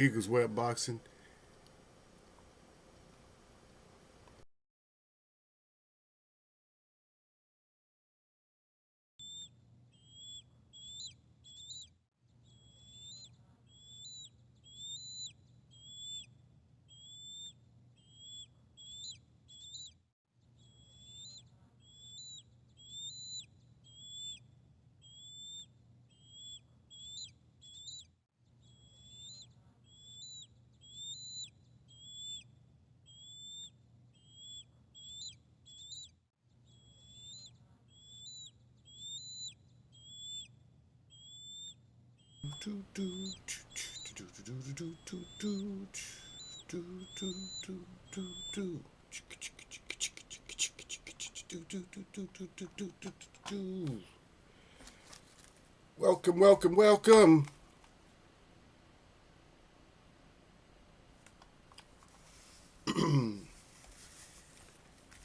Eagles Web Boxing. Welcome, welcome, welcome.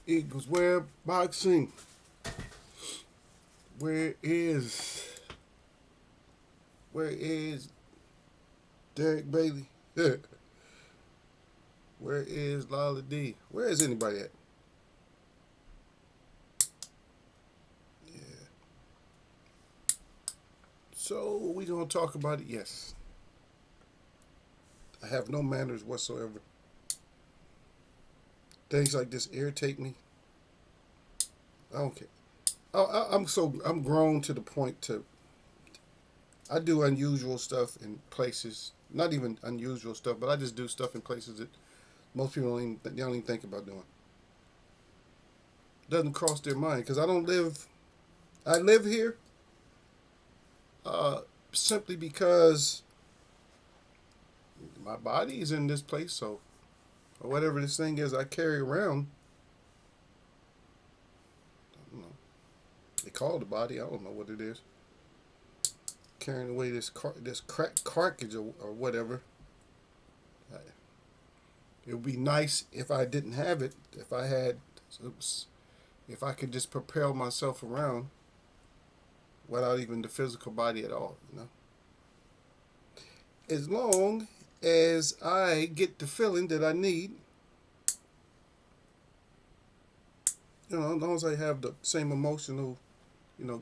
Eagles Web Boxing. Where is where is Derek Bailey? Where is Lala D? Where is anybody at? Yeah. So we gonna talk about it? Yes. I have no manners whatsoever. Things like this irritate me. I don't care. I'm grown to the point to I do unusual stuff in places. Not even unusual stuff, but I just do stuff in places that most people don't even think about doing. Doesn't cross their mind because I don't live. I live here uh, simply because my body is in this place. So or whatever this thing is I carry around, I don't know. They call it a body. I don't know what it is. Carrying away this crack carcass or whatever. It would be nice if I didn't have it. If I had, oops, if I could just propel myself around without even the physical body at all. As long as I get the feeling that I need, as long as I have the same emotional,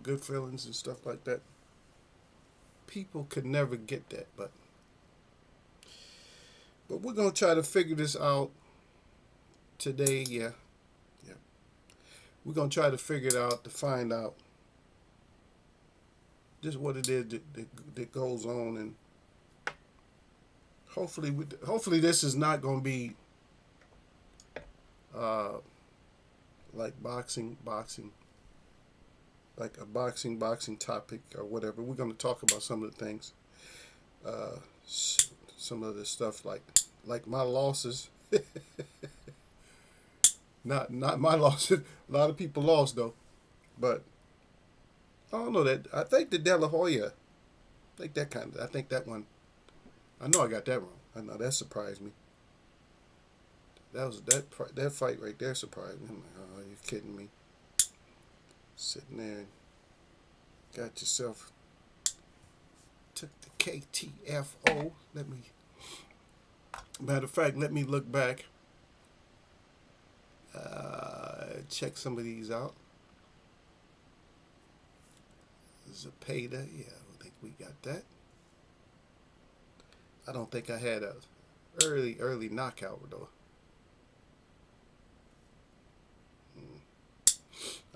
good feelings and stuff like that. People could never get that, but we're gonna try to figure this out today. Yeah, yeah. We're gonna try to figure it out to find out just what it is that goes on, and hopefully this is not gonna be uh, like boxing, like a boxing topic or whatever. We're gonna talk about some of the things, uh, some of the stuff like my losses. Not my losses. A lot of people lost though, but I don't know that. I think the De La Hoya. I think that one. I know I got that wrong. I know that surprised me. That fight right there surprised me. I'm like, oh, you're kidding me. Sitting there and got yourself took the KTFO. Matter of fact, let me look back. Check some of these out. Zapata, yeah, I think we got that. I don't think I had a early knockout though.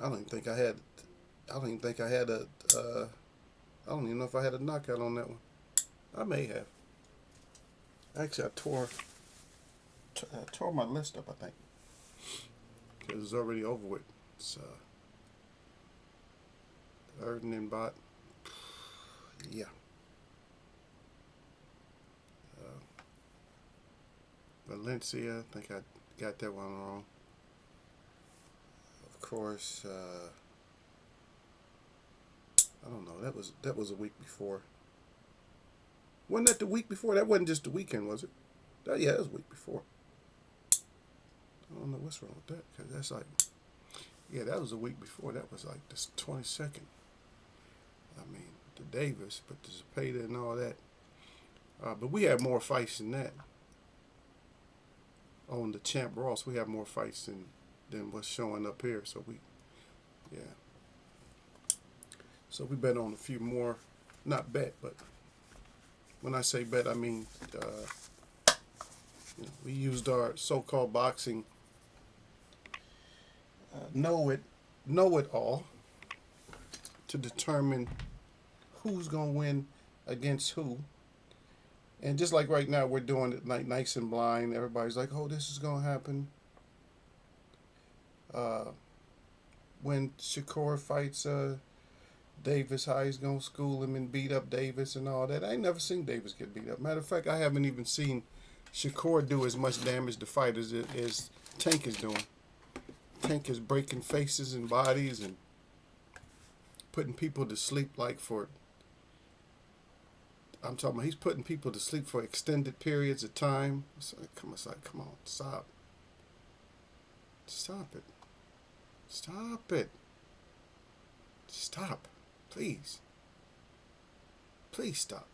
I don't even think I had. I don't even think I had a. I don't even know if I had a knockout on that one. I may have. Actually, I tore my list up. I think because it's already over with. It's Erden and Bot. Yeah. Valencia. I think I got that one wrong. Of course. I don't know. That was a week before. Wasn't that the week before? That wasn't just the weekend, was it? Yeah, that was a week before. I don't know what's wrong with that because that's like, yeah, that was a week before. That was like the 22nd. I mean, the Davis, but the Zapata and all that. But we have more fights than that on the Champ Ross. We have more fights than what's showing up here. So yeah. So we bet on a few more, not bet, but when I say bet, I mean we used our so-called boxing know it all to determine who's gonna win against who. And just like right now, we're doing it like nice and blind. Everybody's like, "Oh, this is gonna happen." Uh, when Shakur fights Davis, how he's gonna school him and beat up Davis and all that. I ain't never seen Davis get beat up. Matter of fact, I haven't even seen Shakur do as much damage to fighters as Tank is doing. Tank is breaking faces and bodies and putting people to sleep like for. I'm talking about he's putting people to sleep for extended periods of time. It's like, come on, stop. Stop it. Stop it. Stop. Please. Please stop.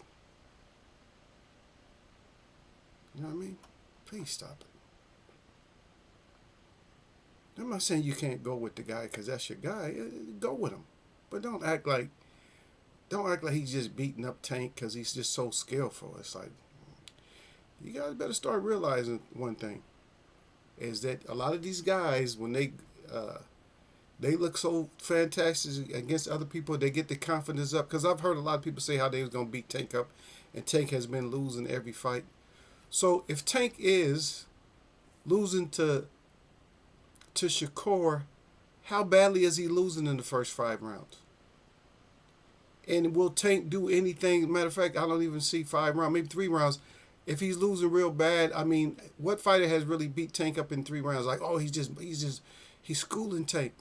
You know what I mean? Please stop it. I'm not saying you can't go with the guy because that's your guy. Go with him. But don't act like he's just beating up Tank because he's just so skillful. It's like, you guys better start realizing one thing. Is that a lot of these guys, when they look so fantastic against other people, they get the confidence up. Because I've heard a lot of people say how they was going to beat Tank up, and Tank has been losing every fight. So if Tank is losing to Shakur, how badly is he losing in the first 5 rounds? And will Tank do anything? Matter of fact, I don't even see 5 rounds, maybe 3 rounds. If he's losing real bad, I mean, what fighter has really beat Tank up in 3 rounds? Like, oh, he's schooling Tank.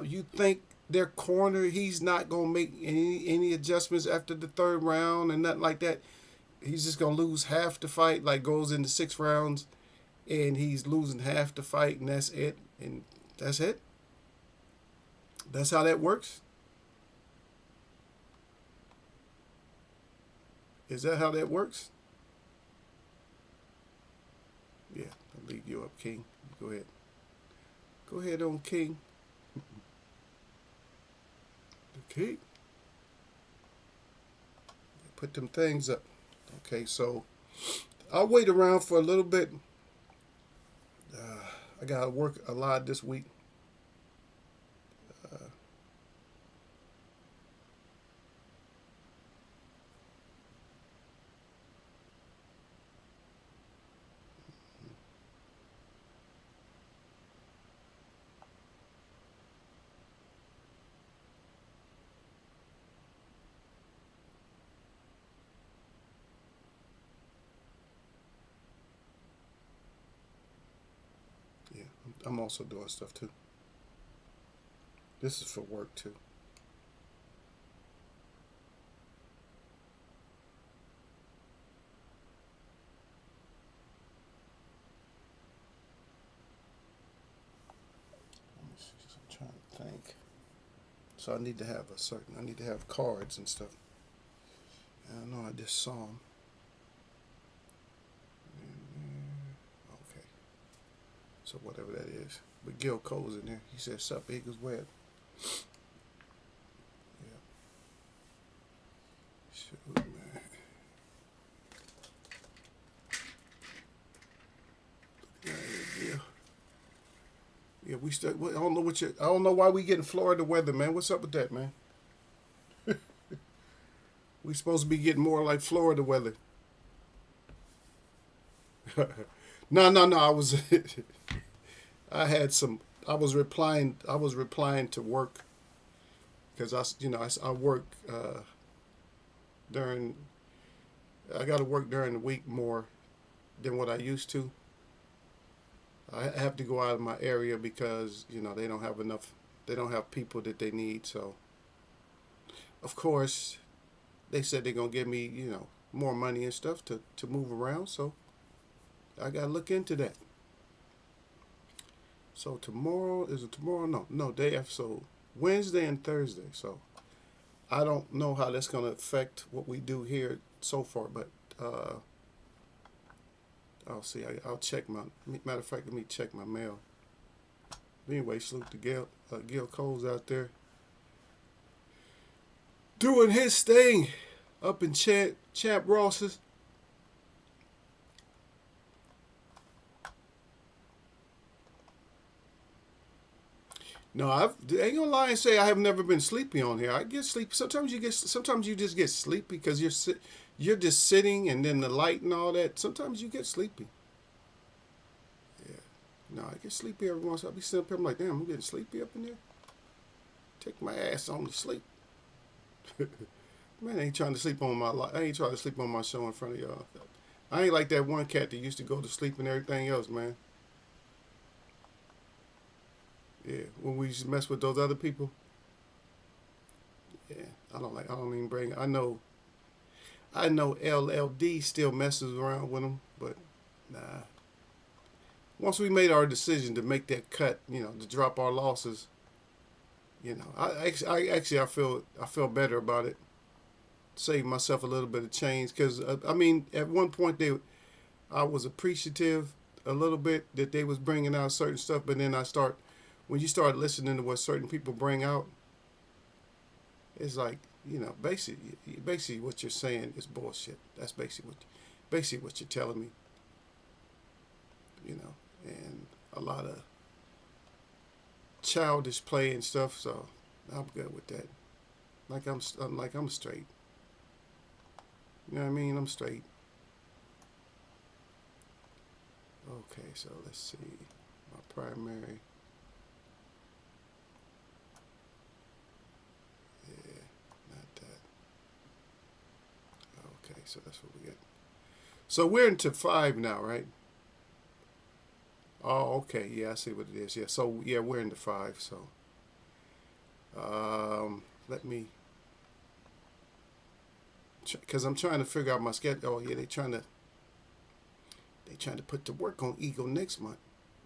You think their corner, he's not gonna make any adjustments after the 3rd round and nothing like that. He's just gonna lose half the fight, like goes into 6 rounds, and he's losing half the fight, and that's it. And that's it. That's how that works. Is that how that works? Yeah, I'll leave you up, King. Go ahead. Go ahead on, King. Okay. Put them things up. Okay, so I'll wait around for a little bit. I got to work a lot this week. Yeah, I'm also doing stuff too. This is for work too. Let me see. I'm trying to think. So I need to have cards and stuff. I know I just saw them. Okay. So whatever that is. But Gil Cole's in there. He said, "Sup, Eagles Web." Yeah. Shoot, man. Yeah. Yeah, we still. I don't know I don't know why we getting Florida weather, man. What's up with that, man? We supposed to be getting more like Florida weather. No. I was. I had some. I was replying to work because I work during. I got to work during the week more than what I used to. I have to go out of my area because they don't have enough. They don't have people that they need. So, of course, they said they're gonna give me more money and stuff to move around. So I gotta look into that. So tomorrow is it tomorrow? No, day after. So Wednesday and Thursday. So I don't know how that's gonna affect what we do here so far, but I'll see. I'll check my. Matter of fact, let me check my mail. Anyway, salute to Gil Cole's out there doing his thing up in Champ Ross's. No, I ain't gonna lie and say I have never been sleepy on here. I get sleepy. Sometimes you just get sleepy because you're just sitting and then the light and all that. Sometimes you get sleepy. Yeah. No, I get sleepy every once. I'll be sitting up here. I'm like, damn, I'm getting sleepy up in there. Take my ass on to sleep. Man, I ain't trying to sleep on my. I ain't trying to sleep on my show in front of y'all. I ain't like that one cat that used to go to sleep and everything else, man. Yeah, when we used to mess with those other people. Yeah, I don't like. I don't even bring. I know LLD still messes around with them, but nah. Once we made our decision to make that cut, to drop our losses, I feel better about it. Save myself a little bit of change because I mean, at one point I was appreciative a little bit that they was bringing out certain stuff, but then when you start listening to what certain people bring out, it's like, basically what you're saying is bullshit. That's basically what you're telling me, and a lot of childish play and stuff. So I'm good with that. I'm straight. You know what I mean? I'm straight. Okay, so let's see. My primary. Yeah, not that. Okay, so that's what we get. So we're into 5 now, right? Oh, okay. Yeah, I see what it is. Yeah, so yeah, we're into 5. So, let me, because I'm trying to figure out my schedule. Oh yeah, they trying to put the work on Eagle next month.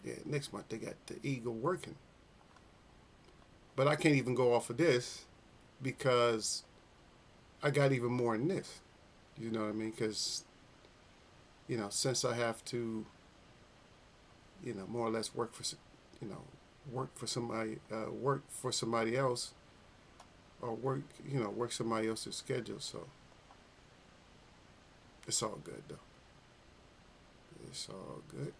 Yeah, next month they got the Eagle working. But I can't even go off of this because I got even more than this. You know what I mean? Because, since I have to, more or less work for somebody else, or work somebody else's schedule. So it's all good though. It's all good.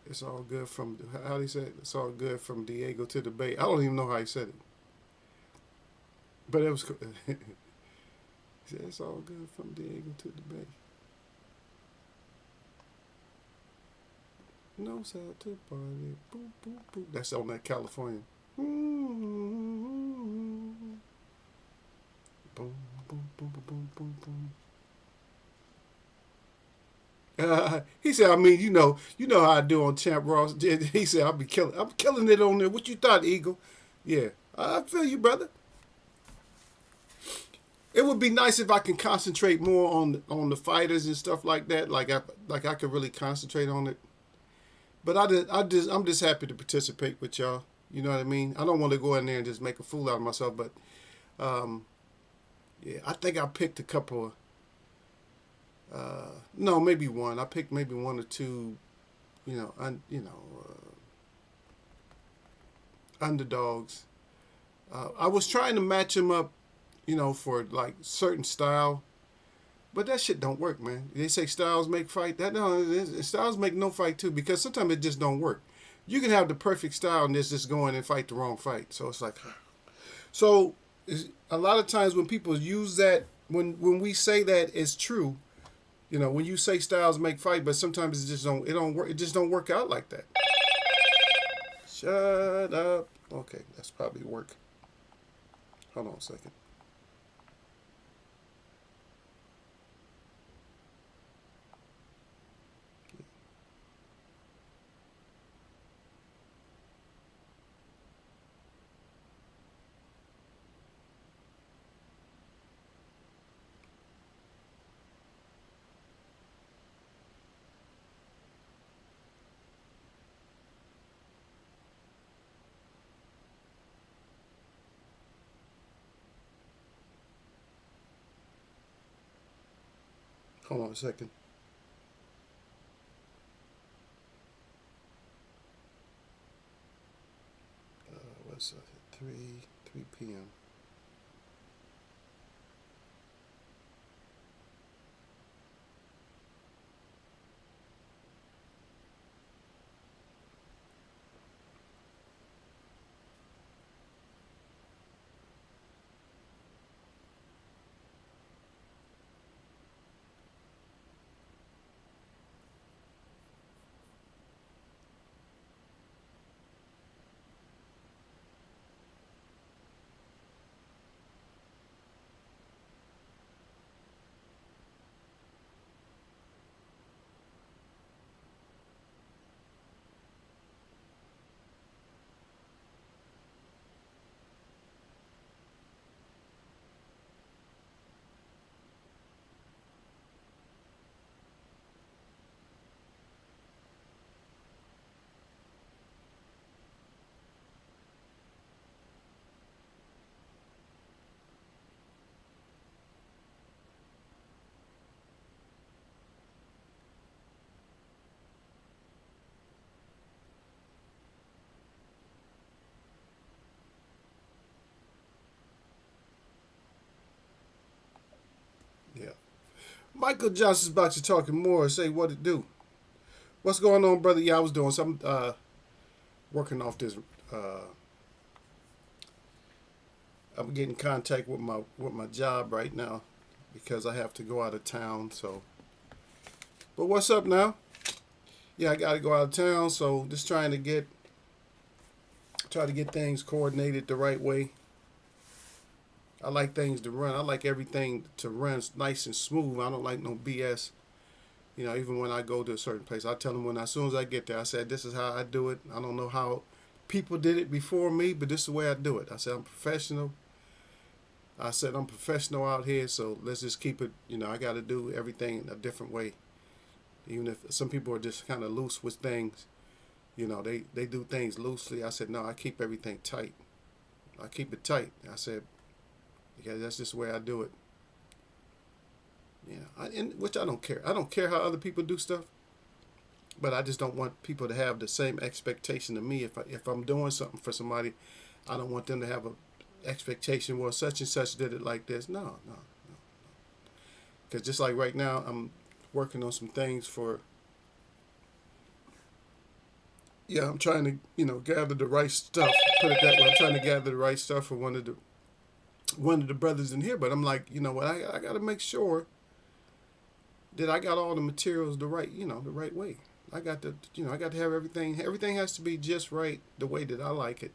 It's all good from, how do you say it? It's all good from Diego to the Bay. I don't even know how he said it. But it was cool. He said, it's all good from Diego to the Bay. Knows how to party. Boop, boop, boop. That's on that California. Boom, boom, boom, boom, boom, boom, boom. He said, I mean, you know how I do on Champ Ross. He said, I'm killing it on there. What you thought, Eagle? Yeah, I feel you, brother. It would be nice if I can concentrate more on the fighters and stuff like that. Like I could really concentrate on it. But I'm just happy to participate with y'all. You know what I mean? I don't want to go in there and just make a fool out of myself. But yeah, I think I picked a couple. No, maybe one. I picked maybe one or two. Underdogs. I was trying to match them up, for like certain style. But that shit don't work, man. They say styles make fight. Styles make no fight too, because sometimes it just don't work. You can have the perfect style and just go in and fight the wrong fight. So it's like, so a lot of times when people use that, when we say that it's true, when you say styles make fight, but sometimes it don't work. It just don't work out like that. Shut up. Okay, that's probably work. Hold on a second. Hold on a second. What's 3 p.m. Yeah. Michael Johnson's about to talking more. Say what it do. What's going on, brother? Yeah, I was doing some working off this. Uh, I'm getting in contact with my job right now because I have to go out of town. So, but what's up now? Yeah, I got to go out of town. So just try to get things coordinated the right way. I like things to run. I like everything to run nice and smooth. I don't like no BS. You know, even when I go to a certain place, I tell them as soon as I get there, I said, this is how I do it. I don't know how people did it before me, but this is the way I do it. I said, I'm professional. I said, I'm professional out here, so let's just keep it, I got to do everything a different way. Even if some people are just kind of loose with things, they do things loosely. I said, no, I keep everything tight. I keep it tight. I said, because that's just the way I do it. Yeah, which I don't care. I don't care how other people do stuff, but I just don't want people to have the same expectation of me. If I'm doing something for somebody, I don't want them to have a expectation. Well, such and such did it like this. No, no, no. Because just like right now, I'm working on some things for. Yeah, I'm trying to gather the right stuff. Put it that way. I'm trying to gather the right stuff for one of the brothers in here. But I'm like, you know what? I got to make sure that I got all the materials the right way. I got to, I got to have everything. Everything has to be just right the way that I like it.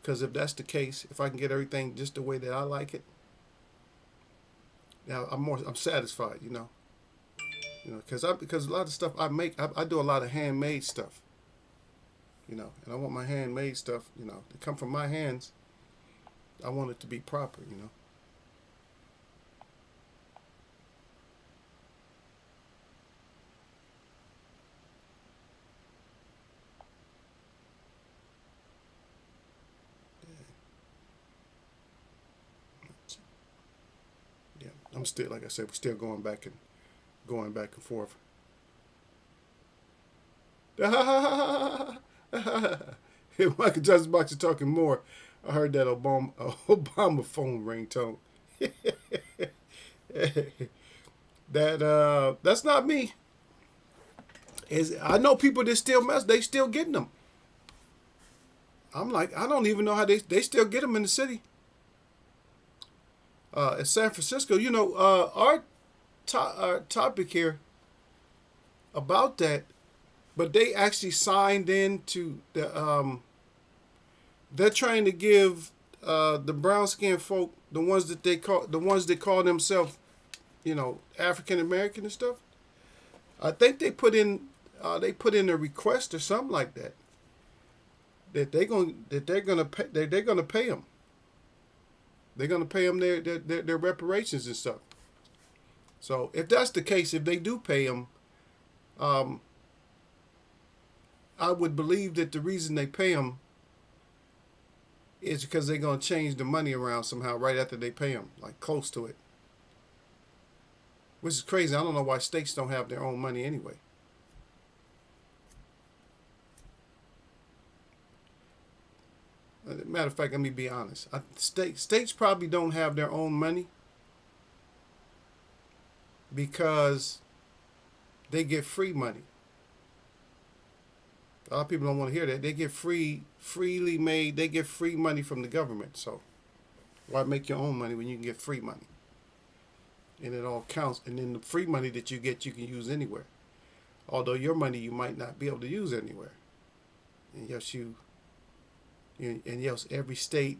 Because if that's the case, if I can get everything just the way that I like it, now I'm satisfied. Because a lot of stuff I make, I do a lot of handmade stuff. And I want my handmade stuff, to come from my hands. I want it to be proper. Yeah, I'm still, like I said, we're still going back and forth. Michael Jackson about to talking more. I heard that Obama phone ringtone. That's not me. I know people that still mess. They still getting them. I'm like, I don't even know how they still get them in the city. In San Francisco, our topic here about that, but they actually signed into they're trying to give the brown skinned folk, the ones that call themselves, African American and stuff. I think they put in a request or something like that. They're gonna pay them. They're gonna pay them their reparations and stuff. So if that's the case, if they do pay them, um, I would believe that the reason they pay them It's because they're gonna change the money around somehow right after they pay them, like close to it, which is crazy. I don't know why states don't have their own money anyway. Matter of fact, let me be honest. States probably don't have their own money because they get free money. A lot of people don't want to hear that. They get freely made. They get free money from the government. So why make your own money when you can get free money? And it all counts. And then the free money that you get, you can use anywhere. Although your money you might not be able to use anywhere. And yes, every state,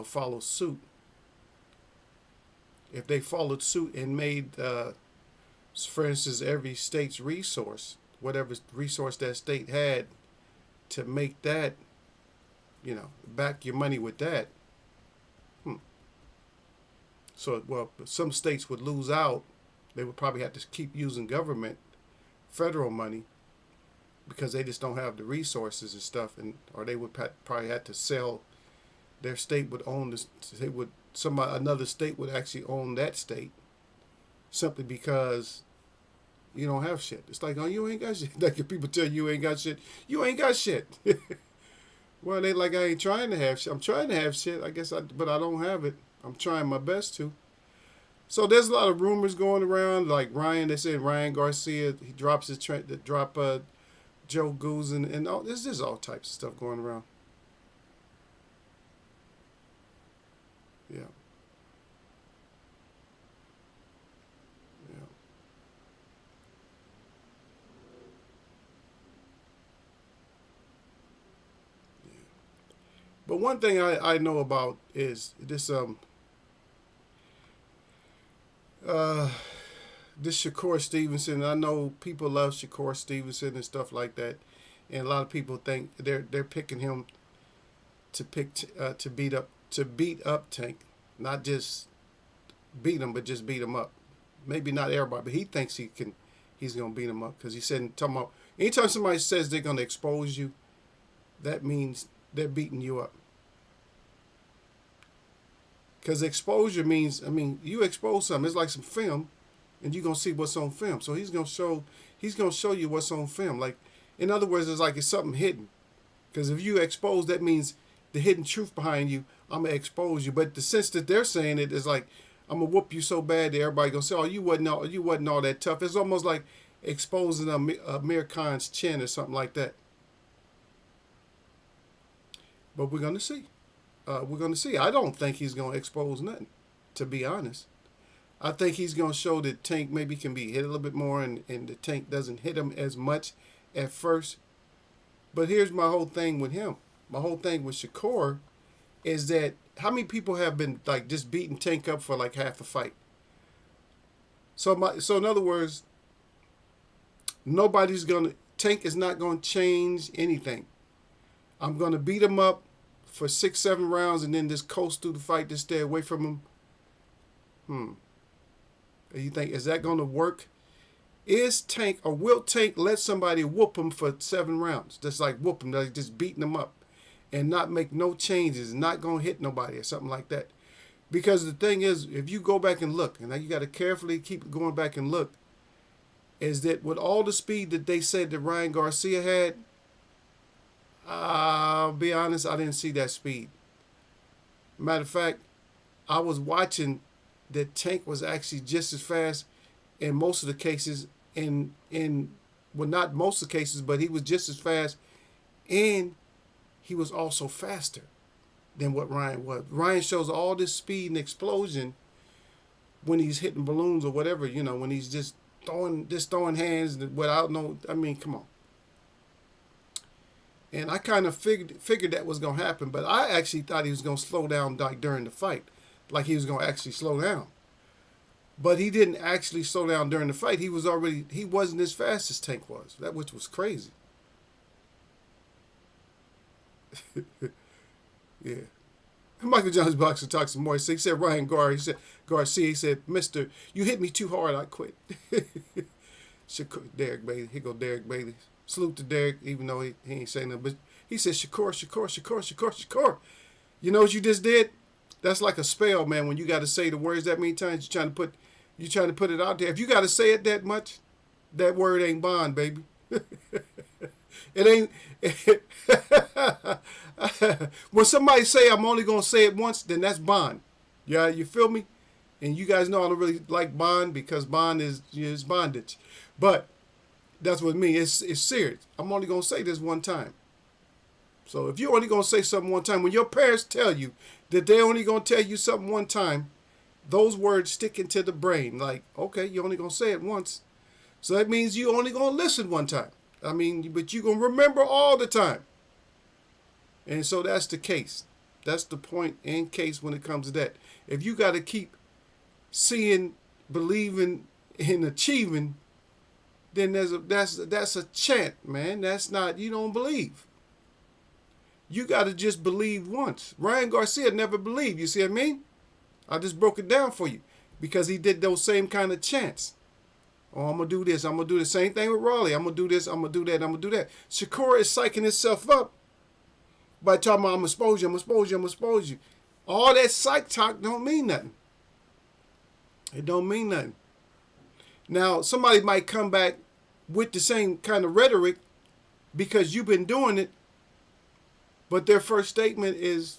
follows suit. If they followed suit and made, for instance, every state's resource, whatever resource that state had, to make that, back your money with that. So, well, some states would lose out. They would probably have to keep using government, federal money, because they just don't have the resources and stuff, or they would probably have to sell. Their state would own this. Another state would actually own that state, simply because you don't have shit. It's like, oh, you ain't got shit. Like if people tell you ain't got shit, you ain't got shit. Well, they like, I ain't trying to have shit. I'm trying to have shit, I guess, but I don't have it. I'm trying my best to. So there's a lot of rumors going around, like Ryan. They said Ryan Garcia, he drops his Joe Goose and all. There's just all types of stuff going around. Yeah. Yeah. Yeah. But one thing I know about is uh this Shakur Stevenson. I know people love Shakur Stevenson and stuff like that, and a lot of people think they're picking him to beat up Tank, not just beat him, but just beat him up. Maybe not everybody, but he thinks he's gonna beat him up because he said, talking about anytime somebody says they're gonna expose you, that means they're beating you up. Because exposure means, you expose something. It's like some film, and you're gonna see what's on film. So he's gonna show you what's on film. Like, in other words, it's something hidden. Because if you expose, that means the hidden truth behind you. I'm gonna expose you. But the sense that they're saying it is like, I'm gonna whoop you so bad that everybody gonna say, oh, you wasn't all that tough. It's almost like exposing Amir Khan's chin or something like that. But we're gonna see. I don't think he's gonna expose nothing, to be honest. I think he's gonna show that Tank maybe can be hit a little bit more, and the Tank doesn't hit him as much at first. But here's my whole thing with him. My whole thing with Shakur is that how many people have been like just beating Tank up for like half a fight? So in other words, Tank is not gonna change anything. I'm gonna beat him up for 6-7 rounds and then just coast through the fight, just stay away from him. You think, is that gonna work? Will Tank let somebody whoop him for 7 rounds? Just like whoop him, like just beating him up and not make no changes, not gonna hit nobody or something like that. Because the thing is, if you go back and look, and now you got to carefully keep going back and look, is that with all the speed that they said that Ryan Garcia had, I'll be honest, I didn't see that speed. Matter of fact, I was watching that Tank was actually just as fast in most of the cases, well, not most of the cases, but he was just as fast, and he was also faster than what Ryan was. Ryan shows all this speed and explosion when he's hitting balloons or whatever, when he's just throwing hands without come on. And I kind of figured that was going to happen, but I actually thought he was going to slow down like during the fight, like he was going to actually slow down. But he didn't actually slow down during the fight. He wasn't as fast as Tank was, which was crazy. Yeah. Michael John's boxer talks some more. He said Ryan Garcia, he said, Mister, you hit me too hard, I quit. Derek Bailey. Here go Derek Bailey. Salute to Derek, even though he ain't saying nothing. But he said, Shakur. You know what you just did? That's like a spell, man. When you got to say the words that many times, you're trying to put it out there. If you got to say it that much, that word ain't bond, baby. It ain't. When somebody say I'm only gonna say it once, then that's bond. Yeah, you feel me? And you guys know I don't really like bond because bond is bondage. But that's what me. It's serious. I'm only gonna say this one time. So if you're only gonna say something one time, when your parents tell you that they're only gonna tell you something one time, those words stick into the brain. Like, okay, you're only gonna say it once. So that means you only gonna listen one time. I mean, but you're gonna remember all the time. And so that's the case. That's the point and case when it comes to that. If you got to keep seeing, believing, and achieving, then that's a chant, man. That's not, you don't believe. You got to just believe once. Ryan Garcia never believed. You see what I mean? I just broke it down for you because he did those same kind of chants. Oh, I'm going to do this. I'm going to do the same thing with Raleigh. I'm going to do this. I'm going to do that. I'm going to do that. Shakur is psyching himself up by talking about I'm going to expose you, I'm going to expose you, I'm going to expose you. All that psych talk don't mean nothing. It don't mean nothing. Now, somebody might come back with the same kind of rhetoric because you've been doing it, but their first statement is,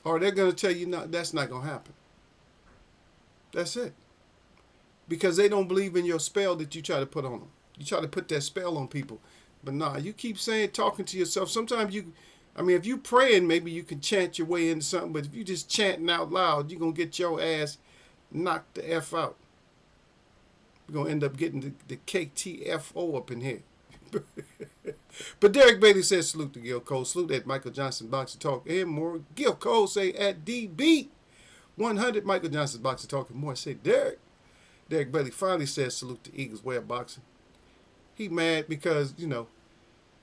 or they're going to tell you, no, that's not going to happen. That's it. Because they don't believe in your spell that you try to put on them. You try to put that spell on people. But nah, you keep saying, talking to yourself. Sometimes if you praying, maybe you can chant your way into something. But if you just chanting out loud, you're going to get your ass knocked the F out. You're going to end up getting the KTFO up in here. But Derek Bailey says, salute to Gil Cole. Salute at Michael Johnson Boxing Talk. And more. Gil Cole say at DB 100. Michael Johnson Boxing Talk. And more say Derek. Derek Bailey finally says salute to Eagles Way of Boxing. He mad because,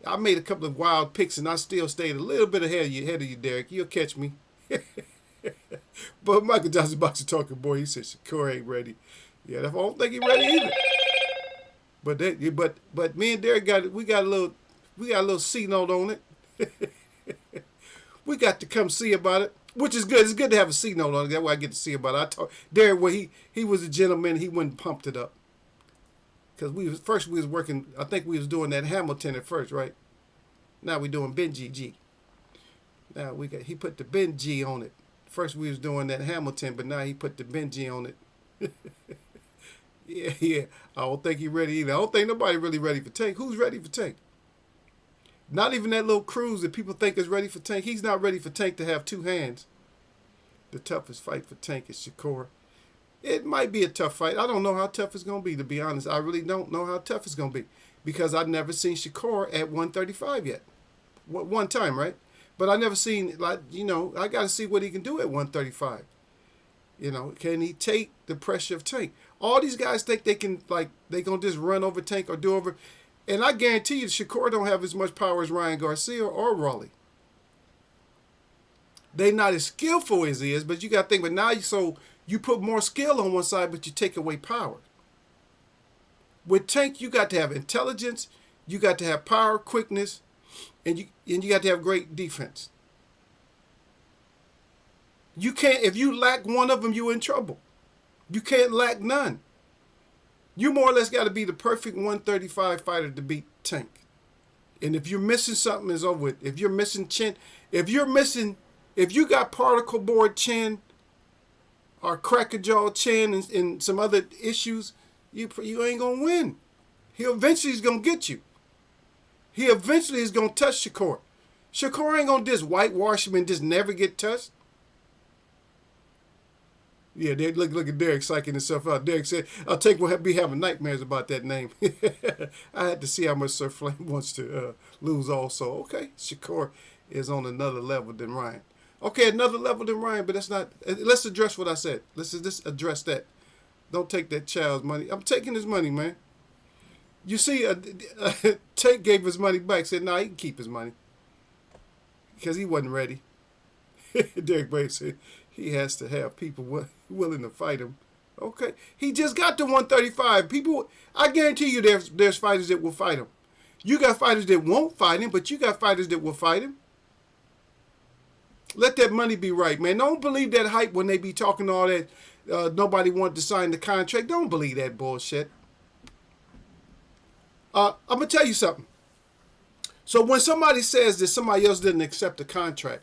I made a couple of wild picks and I still stayed a little bit ahead of you, Derek. You'll catch me. But Michael Johnson Boxing Talking, boy, he said Shakur ain't ready. Yeah, I don't think he's ready either. But me and Derek got a little C note on it. We got to come see about it. Which is good. It's good to have a C note on it. That's why I get to see about it. I told Derek, well, he was a gentleman. He wouldn't pumped it up. Because we was working, I think we was doing that Hamilton at first, right? Now we doing Benji G. Now he put the Benji on it. First we was doing that Hamilton, but now he put the Benji on it. Yeah. I don't think he ready either. I don't think nobody really ready for Tank. Who's ready for Tank? Not even that little Cruz that people think is ready for Tank. He's not ready for Tank to have two hands. The toughest fight for Tank is Shakur. It might be a tough fight. I don't know how tough it's going to be, to be honest. I really don't know how tough it's going to be because I've never seen Shakur at 135 yet. One time, right? But I never seen, I got to see what he can do at 135. Can he take the pressure of Tank? All these guys think they can, they going to just run over Tank or do over. And I guarantee you, Shakur don't have as much power as Ryan Garcia or Raleigh. They not as skillful as he is, but you got to think, but now you put more skill on one side, but you take away power. With Tank, you got to have intelligence, you got to have power, quickness, and you got to have great defense. You can't, if you lack one of them, you're in trouble. You can't lack none. You more or less got to be the perfect 135 fighter to beat Tank. And if you're missing something, it's over with. If you're missing chin, if you got particle board chin or cracker jaw chin and some other issues, you ain't going to win. He eventually is going to get you. He eventually is going to touch Shakur. Shakur ain't going to just whitewash him and just never get touched. Yeah, look at Derek psyching himself out. Derek said, I'll take will be having nightmares about that name. I had to see how much Sir Flame wants to lose also. Okay, Shakur is on another level than Ryan. Okay, another level than Ryan, but that's not. Let's address what I said. Let's just address that. Don't take that child's money. I'm taking his money, man. You see, Tank gave his money back, said, nah, he can keep his money. Because he wasn't ready. Derek Bay said, he has to have people willing to fight him. Okay. He just got to 135. People, I guarantee you there's fighters that will fight him. You got fighters that won't fight him, but you got fighters that will fight him. Let that money be right, man. Don't believe that hype when they be talking all that. Nobody wanted to sign the contract. Don't believe that bullshit. I'm gonna tell you something. So when somebody says that somebody else didn't accept the contract,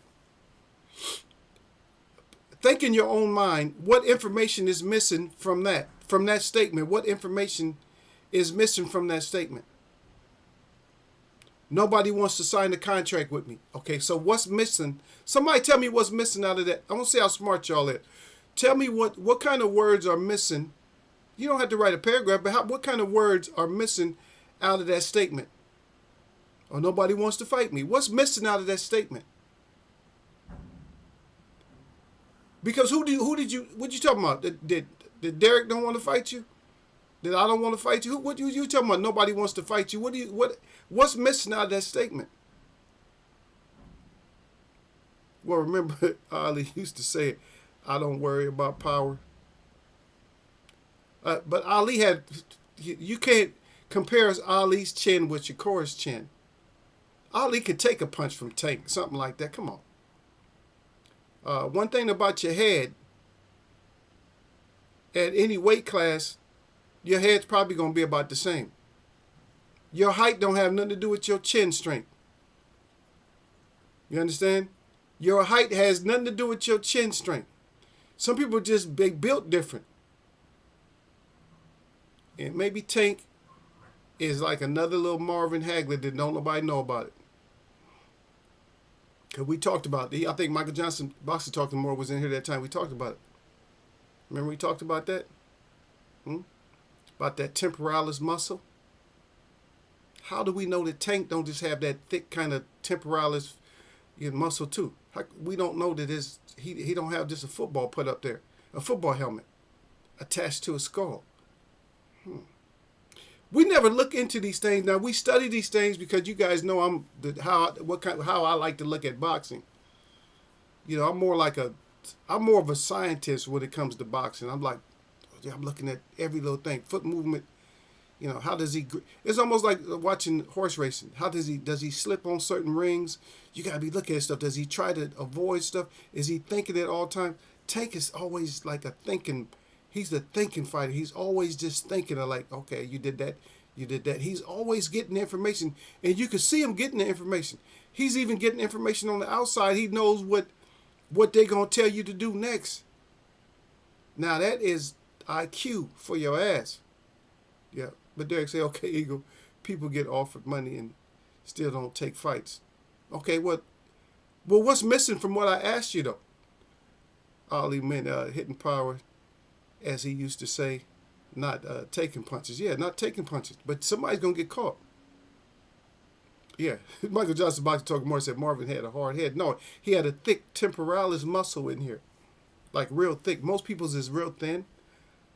think in your own mind what information is missing from that statement. What information is missing from that statement? Nobody wants to sign the contract with me. Okay, so what's missing? Somebody tell me what's missing out of that. I want to see how smart y'all are. Tell me what kind of words are missing. You don't have to write a paragraph, but what kind of words are missing out of that statement? Or nobody wants to fight me. What's missing out of that statement? Because what you talking about? Did Derek don't want to fight you? Did I don't want to fight you? What you talking about? Nobody wants to fight you. What's missing out of that statement? Well, remember Ali used to say, "I don't worry about power." But Ali had, you can't compare Ali's chin with Shakur's chin. Ali could take a punch from Tank, something like that. Come on. One thing about your head, at any weight class, your head's probably going to be about the same. Your height don't have nothing to do with your chin strength. You understand? Your height has nothing to do with your chin strength. Some people just built different. And maybe Tank is like another little Marvin Hagler that don't nobody know about it. Because we talked about it. I think Michael Johnson, Boxer Talking More, was in here that time. We talked about it. Remember we talked about that? About that temporalis muscle? How do we know that Tank don't just have that thick kind of temporalis muscle too? We don't know that he don't have just a football put up there, a football helmet attached to a skull. We never look into these things. Now we study these things because you guys know how I like to look at boxing. You know, I'm more of a scientist when it comes to boxing. I'm looking at every little thing, foot movement. You know, how does he? It's almost like watching horse racing. How does he slip on certain rings? You gotta be looking at stuff. Does he try to avoid stuff? Is he thinking at all times? Tank is always like a thinking. He's the thinking fighter. He's always just thinking of like, okay, you did that, you did that. He's always getting the information, and you can see him getting the information. He's even getting information on the outside. He knows what they're gonna tell you to do next. Now that is IQ for your ass. Yeah. But Derek say, okay, Eagle, people get offered money and still don't take fights. Okay, well, what's missing from what I asked you, though? Ali meant hitting power, as he used to say, not taking punches. Yeah, not taking punches, but somebody's going to get caught. Yeah, Michael Johnson, Boxer Talking More, said Marvin had a hard head. No, he had a thick temporalis muscle in here, like real thick. Most people's is real thin.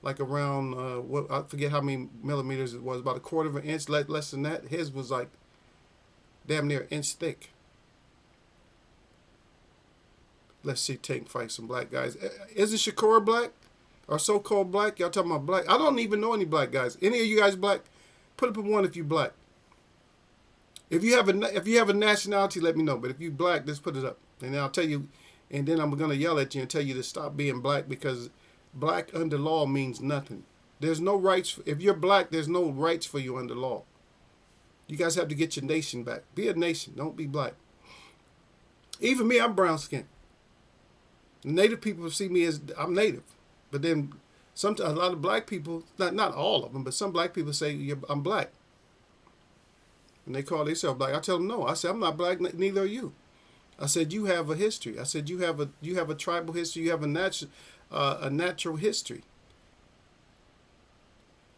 Like around, I forget how many millimeters it was, about a quarter of an inch, less than that. His was like damn near an inch thick. Let's see Tank fight some black guys. Isn't Shakur black? Or so-called black? Y'all talking about black? I don't even know any black guys. Any of you guys black? Put up a one if you black. If you have a nationality, let me know. But if you black, just put it up. And I'll tell you, and then I'm going to yell at you and tell you to stop being black, because black under law means nothing. There's no rights. If you're black, there's no rights for you under law. You guys have to get your nation back. Be a nation. Don't be black. Even me, I'm brown skinned. Native people see me as I'm native. But then sometimes a lot of black people, not all of them, but some black people say I'm black. And they call themselves black. I tell them no. I say I'm not black, neither are you. I said you have a history. I said you have a tribal history. You have a natural history.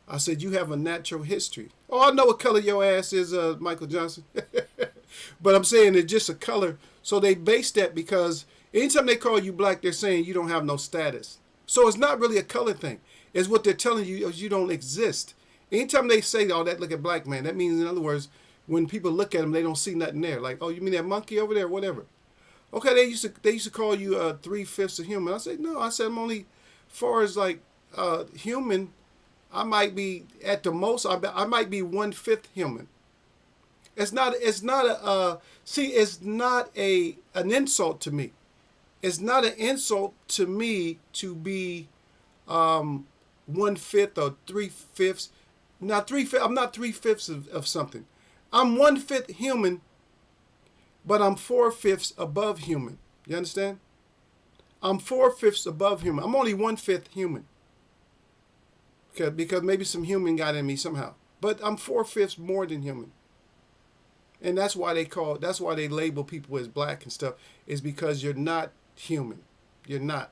I said, you have a natural history. Oh, I know what color your ass is, Michael Johnson. But I'm saying it's just a color. So they base that because anytime they call you black, they're saying you don't have no status. So it's not really a color thing. It's what they're telling you is you don't exist. Anytime they say all that, look at black man, that means, in other words, when people look at them, they don't see nothing there. Like, oh, you mean that monkey over there, whatever. Okay, they used to call you 3/5 of human. I said, no, I said I'm only, far as like human, I might be at the most, I might be 1/5 human. It's not an insult to me. It's not an insult to me to be 1/5 or 3/5. Not 3/5. I'm not 3/5 of something. I'm 1/5 human, but I'm 4/5 above human. You understand? I'm 4/5 above human. I'm only 1/5 human. Because maybe some human got in me somehow. But I'm 4/5 more than human. And that's why they label people as black and stuff, is because you're not human. You're not.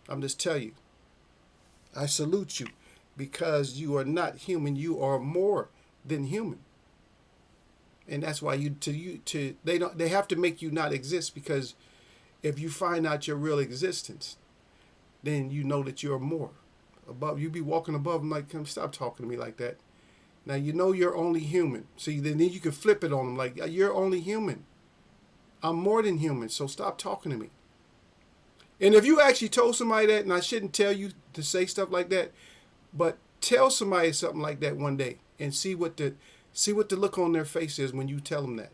I'm just telling you. I salute you because you are not human. You are more than human. And that's why they have to make you not exist, because if you find out your real existence, then you know that you're more above. You be walking above them like, come stop talking to me like that. Now you know you're only human. See, then you can flip it on them like, you're only human. I'm more than human, so stop talking to me. And if you actually told somebody that, and I shouldn't tell you to say stuff like that, but tell somebody something like that one day and see what the look on their face is when you tell them that,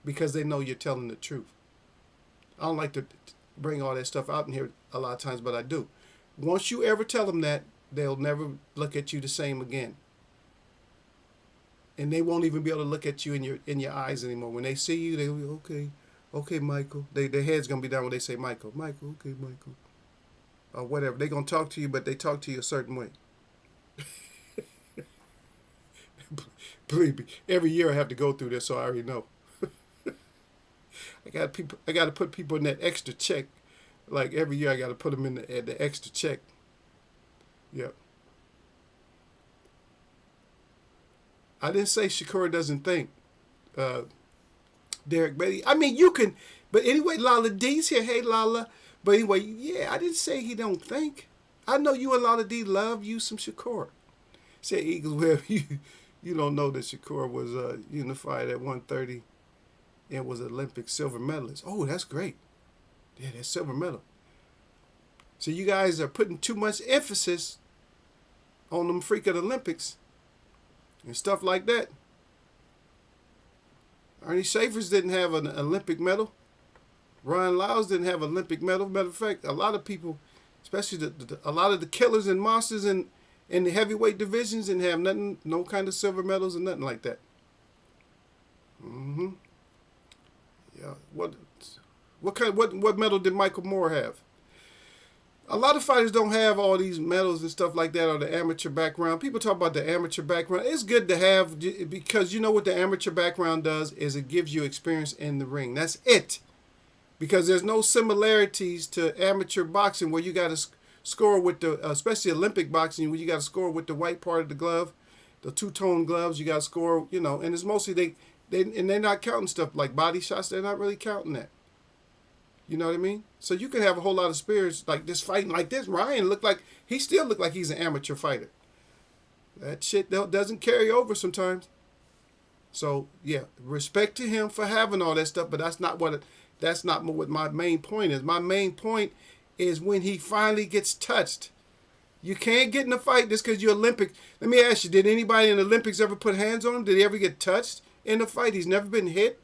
because they know you're telling the truth. I don't like to bring all that stuff out in here a lot of times, but I do. Once you ever tell them that, they'll never look at you the same again. And they won't even be able to look at you in your eyes anymore. When they see you, they'll be, okay, Michael. Their head's going to be down when they say Michael, okay, Michael. Or whatever. They're going to talk to you, but they talk to you a certain way. Believe me, every year I have to go through this, so I already know. I got to put people in that extra check. Like every year I got to put them in the extra check. Yep. I didn't say Shakur doesn't think. Derek Beatty. I mean, you can. But anyway, Lala D's here. Hey, Lala. But anyway, yeah, I didn't say he don't think. I know you and Lala D love you some Shakur. Say Eagles, well, you don't know that Shakur was unified at 130 and was Olympic silver medalist. Oh, that's great. Yeah, that's silver medal. So you guys are putting too much emphasis on them freaking Olympics and stuff like that. Ernie Schaefer's didn't have an Olympic medal. Ryan Lyles didn't have an Olympic medal. Matter of fact, a lot of people, especially a lot of the killers and monsters in the heavyweight divisions, didn't have nothing, no kind of silver medals or nothing like that. Yeah. What medal did Michael Moore have? A lot of fighters don't have all these medals and stuff like that, or the amateur background. People talk about the amateur background. It's good to have, because you know what the amateur background does is it gives you experience in the ring. That's it. Because there's no similarities to amateur boxing where you got to score with the, especially Olympic boxing, where you got to score with the white part of the glove, the two-tone gloves. You got to score, and it's mostly they're not counting stuff like body shots. They're not really counting that. You know what I mean? So you can have a whole lot of spirits like this fighting like this. Ryan still looked like he's an amateur fighter. That shit doesn't carry over sometimes. So yeah, respect to him for having all that stuff, but that's not what my main point is. My main point is when he finally gets touched. You can't get in a fight just because you're Olympic. Let me ask you, did anybody in the Olympics ever put hands on him? Did he ever get touched in a fight? He's never been hit.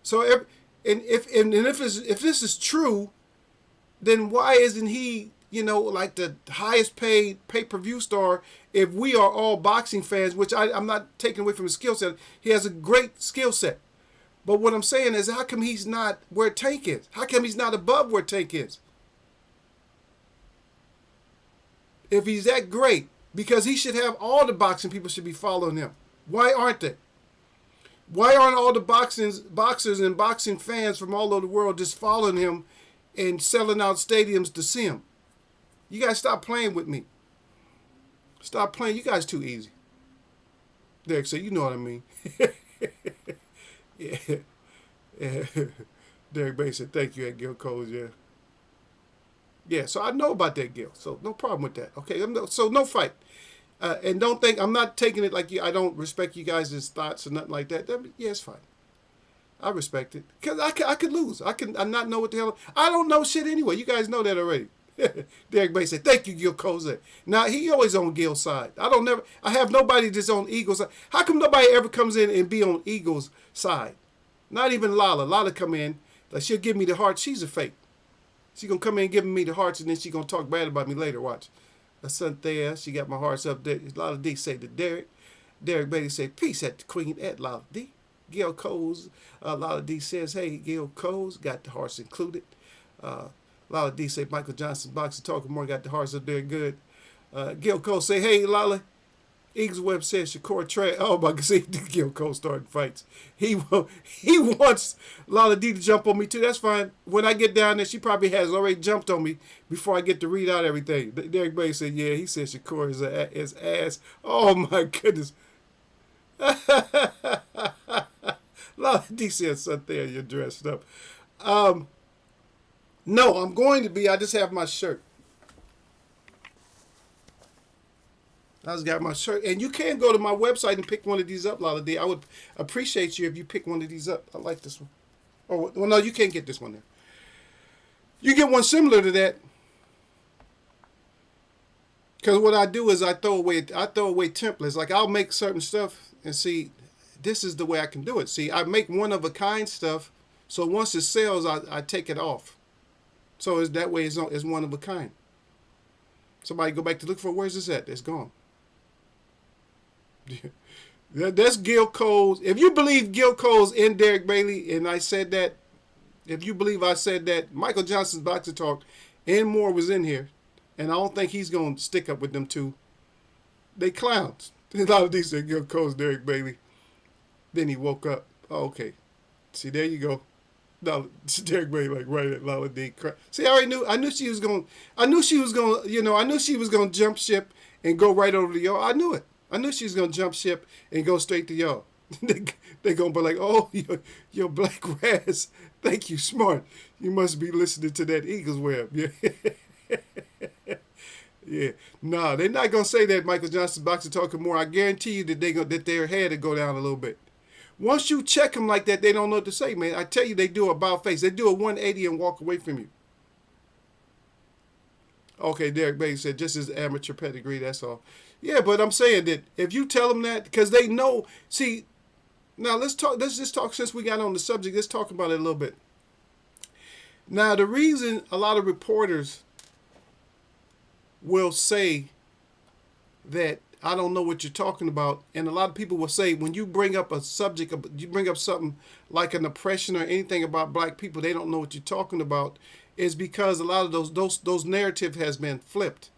So if this is true, then why isn't he, like the highest paid pay-per-view star? If we are all boxing fans, which I'm not taking away from his skill set, he has a great skill set. But what I'm saying is, how come he's not where Tank is? How come he's not above where Tank is? If he's that great, because he should have all the boxing people should be following him. Why aren't they? Why aren't all the boxers and boxing fans from all over the world just following him and selling out stadiums to see him? You guys stop playing with me. Stop playing. You guys too easy. Derek said, you know what I mean. Yeah. Derek Bay said, thank you at Gil Coles, yeah. Yeah, so I know about that, Gil. So no problem with that. Okay, so no fight. And don't think, I'm not taking it like I don't respect you guys' thoughts or nothing like that. Yeah, it's fine. I respect it. Because I could lose. I not know what the hell. I don't know shit anyway. You guys know that already. Derek Bay said, thank you, Gil Coles. Now, he always on Gil's side. I have nobody that's on Eagle's side. How come nobody ever comes in and be on Eagle's side? Not even Lala. Lala come in. Like she'll give me the heart. She's a fake. She gonna come in giving me the hearts, and then she gonna talk bad about me later. Watch. There, she got my hearts up there. Lala D say to Derek. Derek Bailey say, peace at the Queen at Lala D. Gail Coles, Lala D says, hey, Gail Coles, got the hearts included. Lala D say, Michael Johnson, Boxer Talking More, got the hearts up there good. Gail Coles say, hey, Lala. Eagles Web says, Shakur Trey. Oh, my God, see, Gail Cole starting fights. He wants Lala D to jump on me, too. That's fine. When I get down there, she probably has already jumped on me before I get to read out everything. Derek Bailey said, yeah, he said Shakur is ass. Oh, my goodness. Lala D said, son, there, you're dressed up. No, I'm going to be. I just have my shirt. I just got my shirt. And you can go to my website and pick one of these up, Lala D. I would appreciate you if you pick one of these up. I like this one. Oh, well, no, you can't get this one there. You get one similar to that. Because what I do is I throw away templates. Like I'll make certain stuff and see, this is the way I can do it. See, I make one of a kind stuff. So once it sells, I take it off. So it's that way it's one of a kind. Somebody go back to look for, where's this at? It's gone. That's Gil Coles. If you believe Gil Coles and Derek Bailey, and I said that, if you believe I said that, Michael Johnson's Boxer Talk and more was in here, and I don't think he's going to stick up with them two. They clowns. A lot of these said Gil Coles, Derek Bailey. Then he woke up. Oh, okay. See, there you go. No, Derek Bailey like right at Lala D. See, I already knew. I knew she was going. I knew she was going. You know, I knew she was going to jump ship and go right over to y'all. I knew it. I knew she was going to jump ship and go straight to y'all. They going to be like, oh, your black Raz. Thank you, smart. You must be listening to that Eagles Web. Yeah. Yeah. No, they're not going to say that, Michael Johnson Boxer Talking More. I guarantee you that their head will go down a little bit. Once you check them like that, they don't know what to say, man. I tell you, they do a about face. They do a 180 and walk away from you. Okay, Derek Bailey said, just as amateur pedigree, that's all. Yeah, but I'm saying that if you tell them that, because they know, see, now let's just talk, since we got on the subject, let's talk about it a little bit. Now, the reason a lot of reporters will say that I don't know what you're talking about, and a lot of people will say when you bring up a subject, you bring up something like an oppression or anything about black people, they don't know what you're talking about, is because a lot of those narrative has been flipped.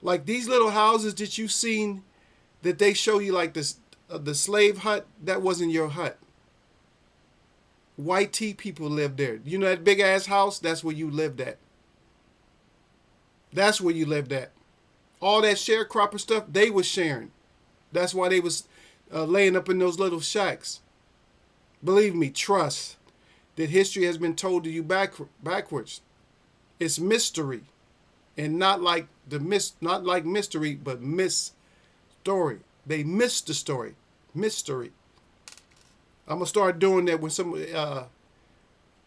Like these little houses that you've seen that they show you, like this the slave hut, that wasn't your hut. White tea people lived there. You know that big ass house? That's where you lived at. That's where you lived at. All that sharecropper stuff, they was sharing. That's why they was laying up in those little shacks. Believe me, trust that history has been told to you backwards. It's mystery, and not like mystery, but story. They missed the story. Mystery. I'm gonna start doing that when some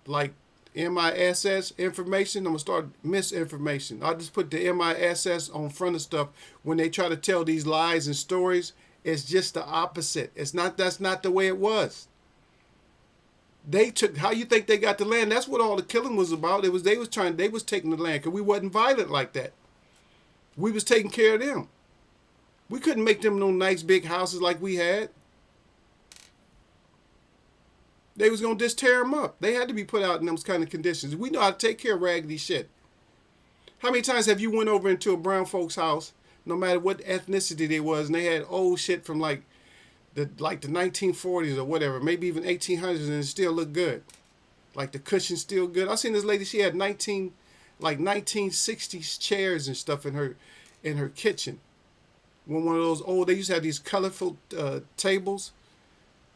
like MISS information. I'm gonna start misinformation. I'll just put the MISS on front of stuff when they try to tell these lies and stories. It's just the opposite. That's not the way it was. They took, how you think they got the land? That's what all the killing was about. They was taking the land, because we wasn't violent like that. We was taking care of them. We couldn't make them no nice big houses like we had. They was going to just tear them up. They had to be put out in those kind of conditions. We know how to take care of raggedy shit. How many times have you went over into a brown folks house, no matter what ethnicity they was, and they had old shit from like the 1940s or whatever, maybe even 1800s, and it still looked good. Like the cushion's still good. I seen this lady, she had 1960s chairs and stuff in her kitchen. One of those old, they used to have these colorful tables.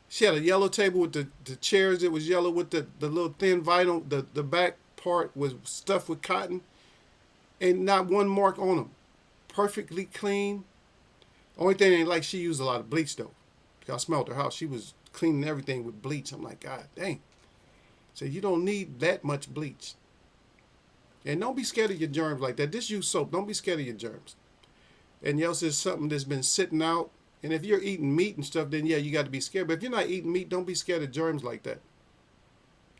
She had a yellow table with the chairs that was yellow with the little thin vinyl. The back part was stuffed with cotton, and not one mark on them. Perfectly clean. Only thing ain't like, she used a lot of bleach though. I smelled her house. She was cleaning everything with bleach. I'm like, God dang. So you don't need that much bleach. And don't be scared of your germs like that. Just use soap. Don't be scared of your germs. And else is something that's been sitting out. And if you're eating meat and stuff, then yeah, you got to be scared. But if you're not eating meat, don't be scared of germs like that.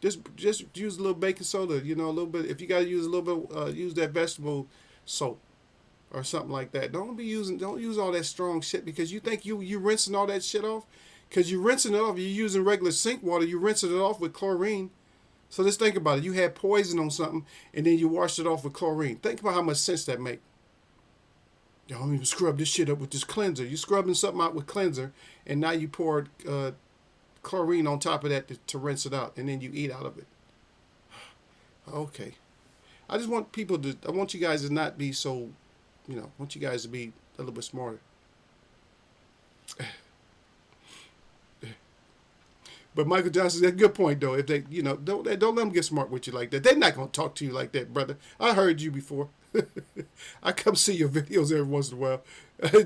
Just use a little baking soda. You know, a little bit. If you gotta use a little bit, use that vegetable soap or something like that. Don't use all that strong shit because you think you rinsing all that shit off. Because you're rinsing it off. You're using regular sink water. You're rinsing it off with chlorine. So just think about it. You had poison on something, and then you washed it off with chlorine. Think about how much sense that make. Don't even scrub this shit up with this cleanser. You're scrubbing something out with cleanser, and now you poured chlorine on top of that to rinse it out, and then you eat out of it. Okay. I just want I want you guys to not be so, I want you guys to be a little bit smarter. But Michael Johnson, that's a good point though. If they, don't let them get smart with you like that. They're not gonna talk to you like that, brother. I heard you before. I come see your videos every once in a while.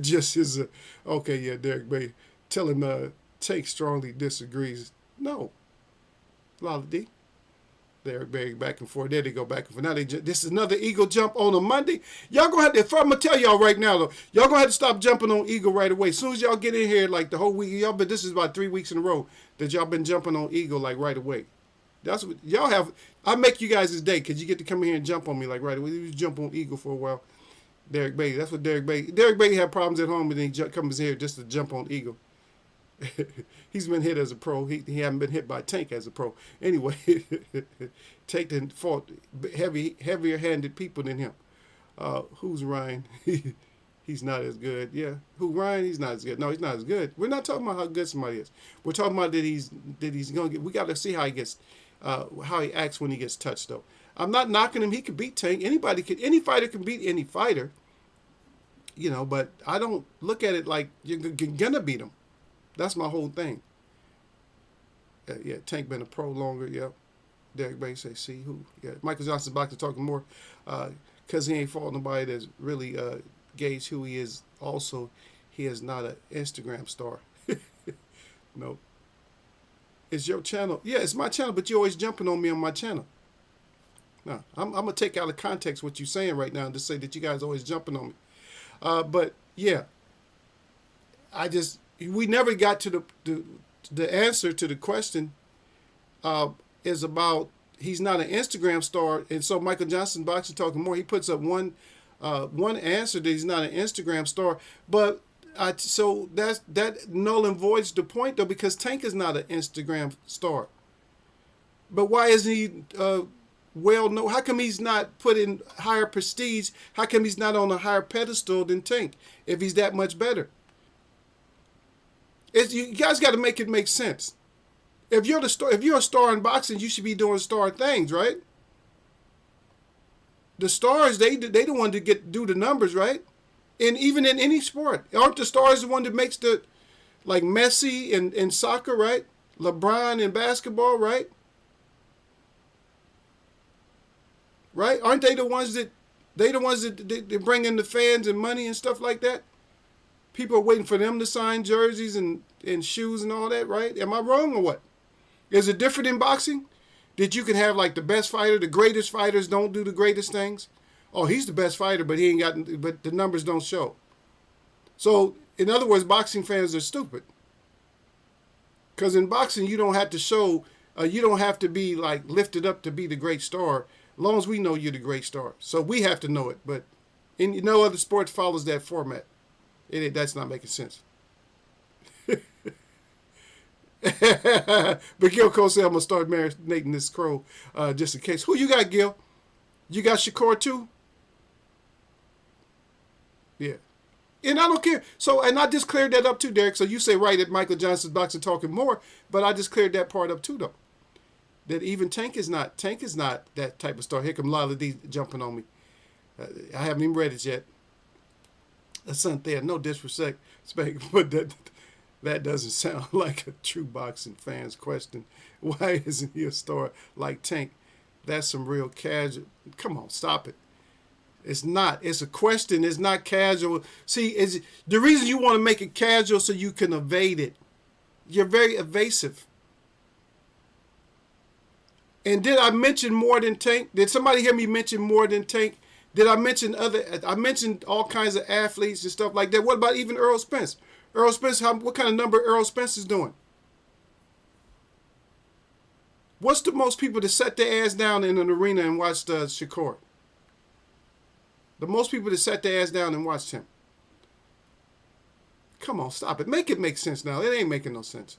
Just as okay, yeah, Derek Bay. Tell him Take strongly disagrees. No, Lala D. Derek Bay back and forth. There they go back and forth. Now this is another Eagle jump on a Monday. Y'all gonna have to. If I'm gonna tell y'all right now though, y'all gonna have to stop jumping on Eagle right away. As soon as y'all get in here, like the whole week, this is about 3 weeks in a row that y'all been jumping on Eagle like right away. That's what y'all have. I make you guys this day because you get to come in here and jump on me like right away. You jump on Eagle for a while. Derek Bay. That's what Derek Bay. Derek Bay had problems at home, and then he comes here just to jump on Eagle. He's been hit as a pro. He hasn't been hit by Tank as a pro. Anyway, Tank done fought heavier-handed people than him. Who's Ryan? He's not as good. Yeah. Who Ryan? He's not as good. No, he's not as good. We're not talking about how good somebody is. We're talking about that he's gonna get. We got to see how he gets, how he acts when he gets touched. Though I'm not knocking him. He could beat Tank. Any fighter can beat any fighter. But I don't look at it like you're gonna beat him. That's my whole thing. Yeah, Tank been a pro longer. Yeah. Derek Bay say, see who? Yeah, Michael Johnson's back to talking more because he ain't fought nobody that's really gauge who he is. Also, he is not an Instagram star. No. It's your channel. Yeah, it's my channel, but you're always jumping on me on my channel. No, I'm going to take out of context what you're saying right now and just say that you guys are always jumping on me. But, yeah, we never got to the answer to the question is about he's not an Instagram star, and so Michael Johnson Boxing Talking More, he puts up one answer that he's not an Instagram star, but so that null and voids the point though, because Tank is not an Instagram star. But why isn't he well known? How come he's not put in higher prestige? How come he's not on a higher pedestal than Tank if he's that much better? You guys got to make it make sense. If you're a star in boxing, you should be doing star things, right? The stars, they the one to do the numbers, right? And even in any sport, aren't the stars the one that makes like Messi in soccer, right? LeBron in basketball, right? Right? Aren't they the ones that they bring in the fans and money and stuff like that? People are waiting for them to sign jerseys and shoes and all that, right? Am I wrong or what? Is it different in boxing? That you can have like the best fighter, the greatest fighters don't do the greatest things? Oh, he's the best fighter, but but the numbers don't show. So, in other words, boxing fans are stupid. Because in boxing, you don't have to show, you don't have to be like lifted up to be the great star, as long as we know you're the great star. So we have to know it, but no other sport follows that format. That's not making sense. But Gil Cole said, I'm going to start marinating this crow just in case. Who you got, Gil? You got Shakur too? Yeah. And I don't care. So, and I just cleared that up too, Derek. So you say right at Michael Johnson's Boxing Talking More, but I just cleared that part up too, though. That even Tank is not that type of star. Here come Lala D jumping on me. I haven't even read it yet. That's not there. No disrespect, but that doesn't sound like a true boxing fan's question. Why isn't he a star like Tank? That's some real casual. Come on, stop it. It's not. It's a question. It's not casual. See, the reason you want to make it casual so you can evade it. You're very evasive. And did I mention more than Tank? Did somebody hear me mention more than Tank? Did I mention I mentioned all kinds of athletes and stuff like that. What about even Earl Spence? Earl Spence, what kind of number Earl Spence is doing? What's the most people that sat their ass down in an arena and watched Shakur? The most people that sat their ass down and watched him. Come on, stop it. Make it make sense now. It ain't making no sense.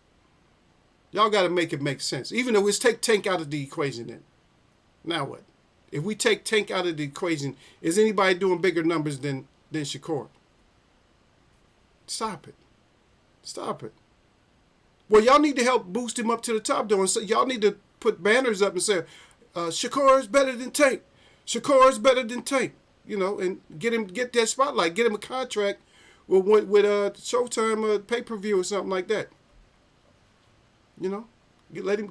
Y'all got to make it make sense. Even though let's take Tank out of the equation then. Now what? If we take Tank out of the equation, is anybody doing bigger numbers than Shakur? Stop it. Stop it. Well, y'all need to help boost him up to the top, though. And so y'all need to put banners up and say, Shakur is better than Tank. Shakur is better than Tank. You know, and get that spotlight. Get him a contract with Showtime pay-per-view or something like that. You know,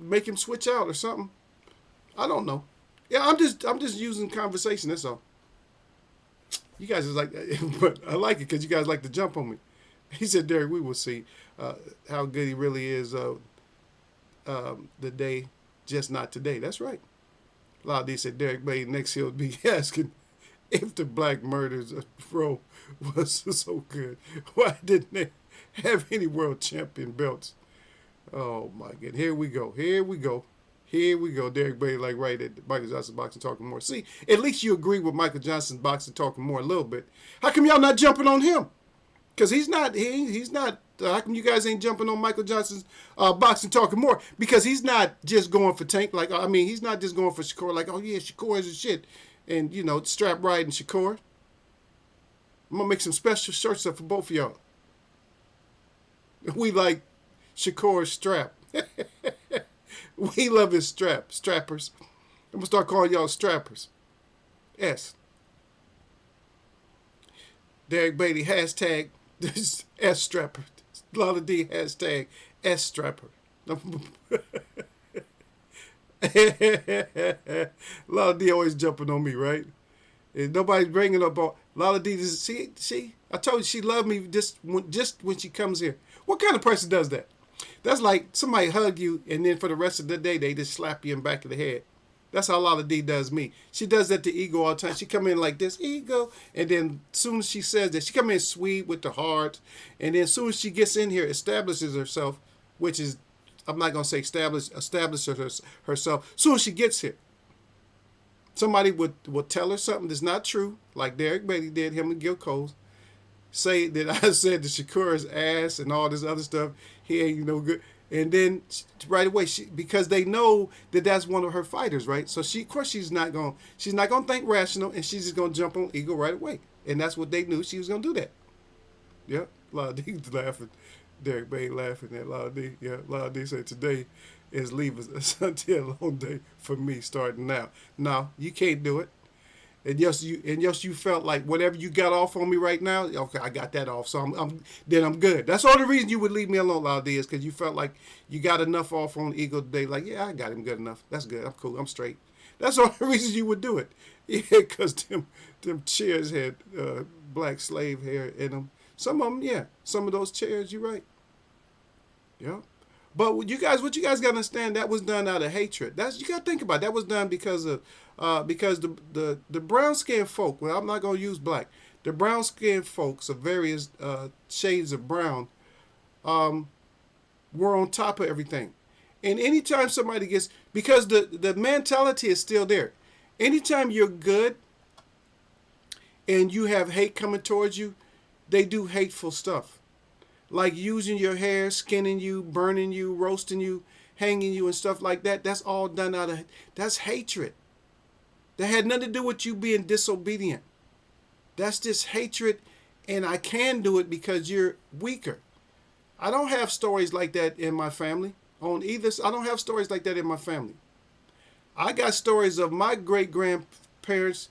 make him switch out or something. I don't know. Yeah, I'm just using conversation. That's all. You guys is like, but I like it because you guys like to jump on me. He said, Derek, we will see how good he really is the day, just not today. That's right. Loudie said, Derek Bay, next he'll be asking if the Black Murders role was so good. Why didn't they have any world champion belts? Oh, my God. Here we go. Here we go. Here we go. Derek Bay, like right at Michael Johnson Boxing Talking More. See, at least you agree with Michael Johnson Boxing Talking More a little bit. How come y'all not jumping on him? Because he's not, how come you guys ain't jumping on Michael Johnson's Boxing Talking More? Because he's not just going for Tank. Like, I mean, he's not just going for Shakur. Like, oh, yeah, Shakur is a shit. And, you know, strap riding Shakur. I'm going to make some special shirts up for both of y'all. We like Shakur's strap. We love his strappers. I'm going to start calling y'all strappers. S. Derek Beatty, hashtag S strapper. Lotta D, hashtag S strapper. Lotta D always jumping on me, right? And nobody's bringing up all. Lotta D, see, I told you she loved me just when she comes here. What kind of person does that? That's like somebody hug you and then for the rest of the day they just slap you in the back of the head. That's how Lotta D does me. She does that to Ego all the time. She come in like this, Ego, and then as soon as she says that, she come in sweet with the heart, and then as soon as she gets in here, establishes herself, which is, I'm not gonna say establishes herself. As soon as she gets here, somebody would tell her something that's not true, like Derek Beatty did, him and Gil Coles. Say that I said that Shakur's ass and all this other stuff, he ain't no good. And then right away, because they know that that's one of her fighters, right? So of course she's not gonna think rational, and she's just gonna jump on Ego right away. And that's what they knew she was gonna do that. Yeah, Loud D's laughing. Derek Bay laughing at Loud D. Yeah, Loud D said today is leave a Sunday a long day for me starting now. No, you can't do it. And yes, you felt like whatever you got off on me right now, okay, I got that off, so I'm good. That's all the reason you would leave me alone, Loud D, is because you felt like you got enough off on Ego today. Like, yeah, I got him good enough. That's good. I'm cool. I'm straight. That's all the reason you would do it. Yeah, because them chairs had black slave hair in them. Some of them, yeah. Some of those chairs, you're right. Yeah. But what you guys got to understand, that was done out of hatred. You got to think about it. That was done because the brown skinned folk. Well, I'm not gonna use black. The brown skinned folks of various shades of brown were on top of everything. And anytime somebody gets, because the mentality is still there. Anytime you're good and you have hate coming towards you, they do hateful stuff. Like using your hair, skinning you, burning you, roasting you, hanging you and stuff like that. That's all done that's hatred. That had nothing to do with you being disobedient. That's just hatred, and I can do it because you're weaker. I don't have stories like that in my family. I don't have stories like that in my family. I got stories of my great-grandparents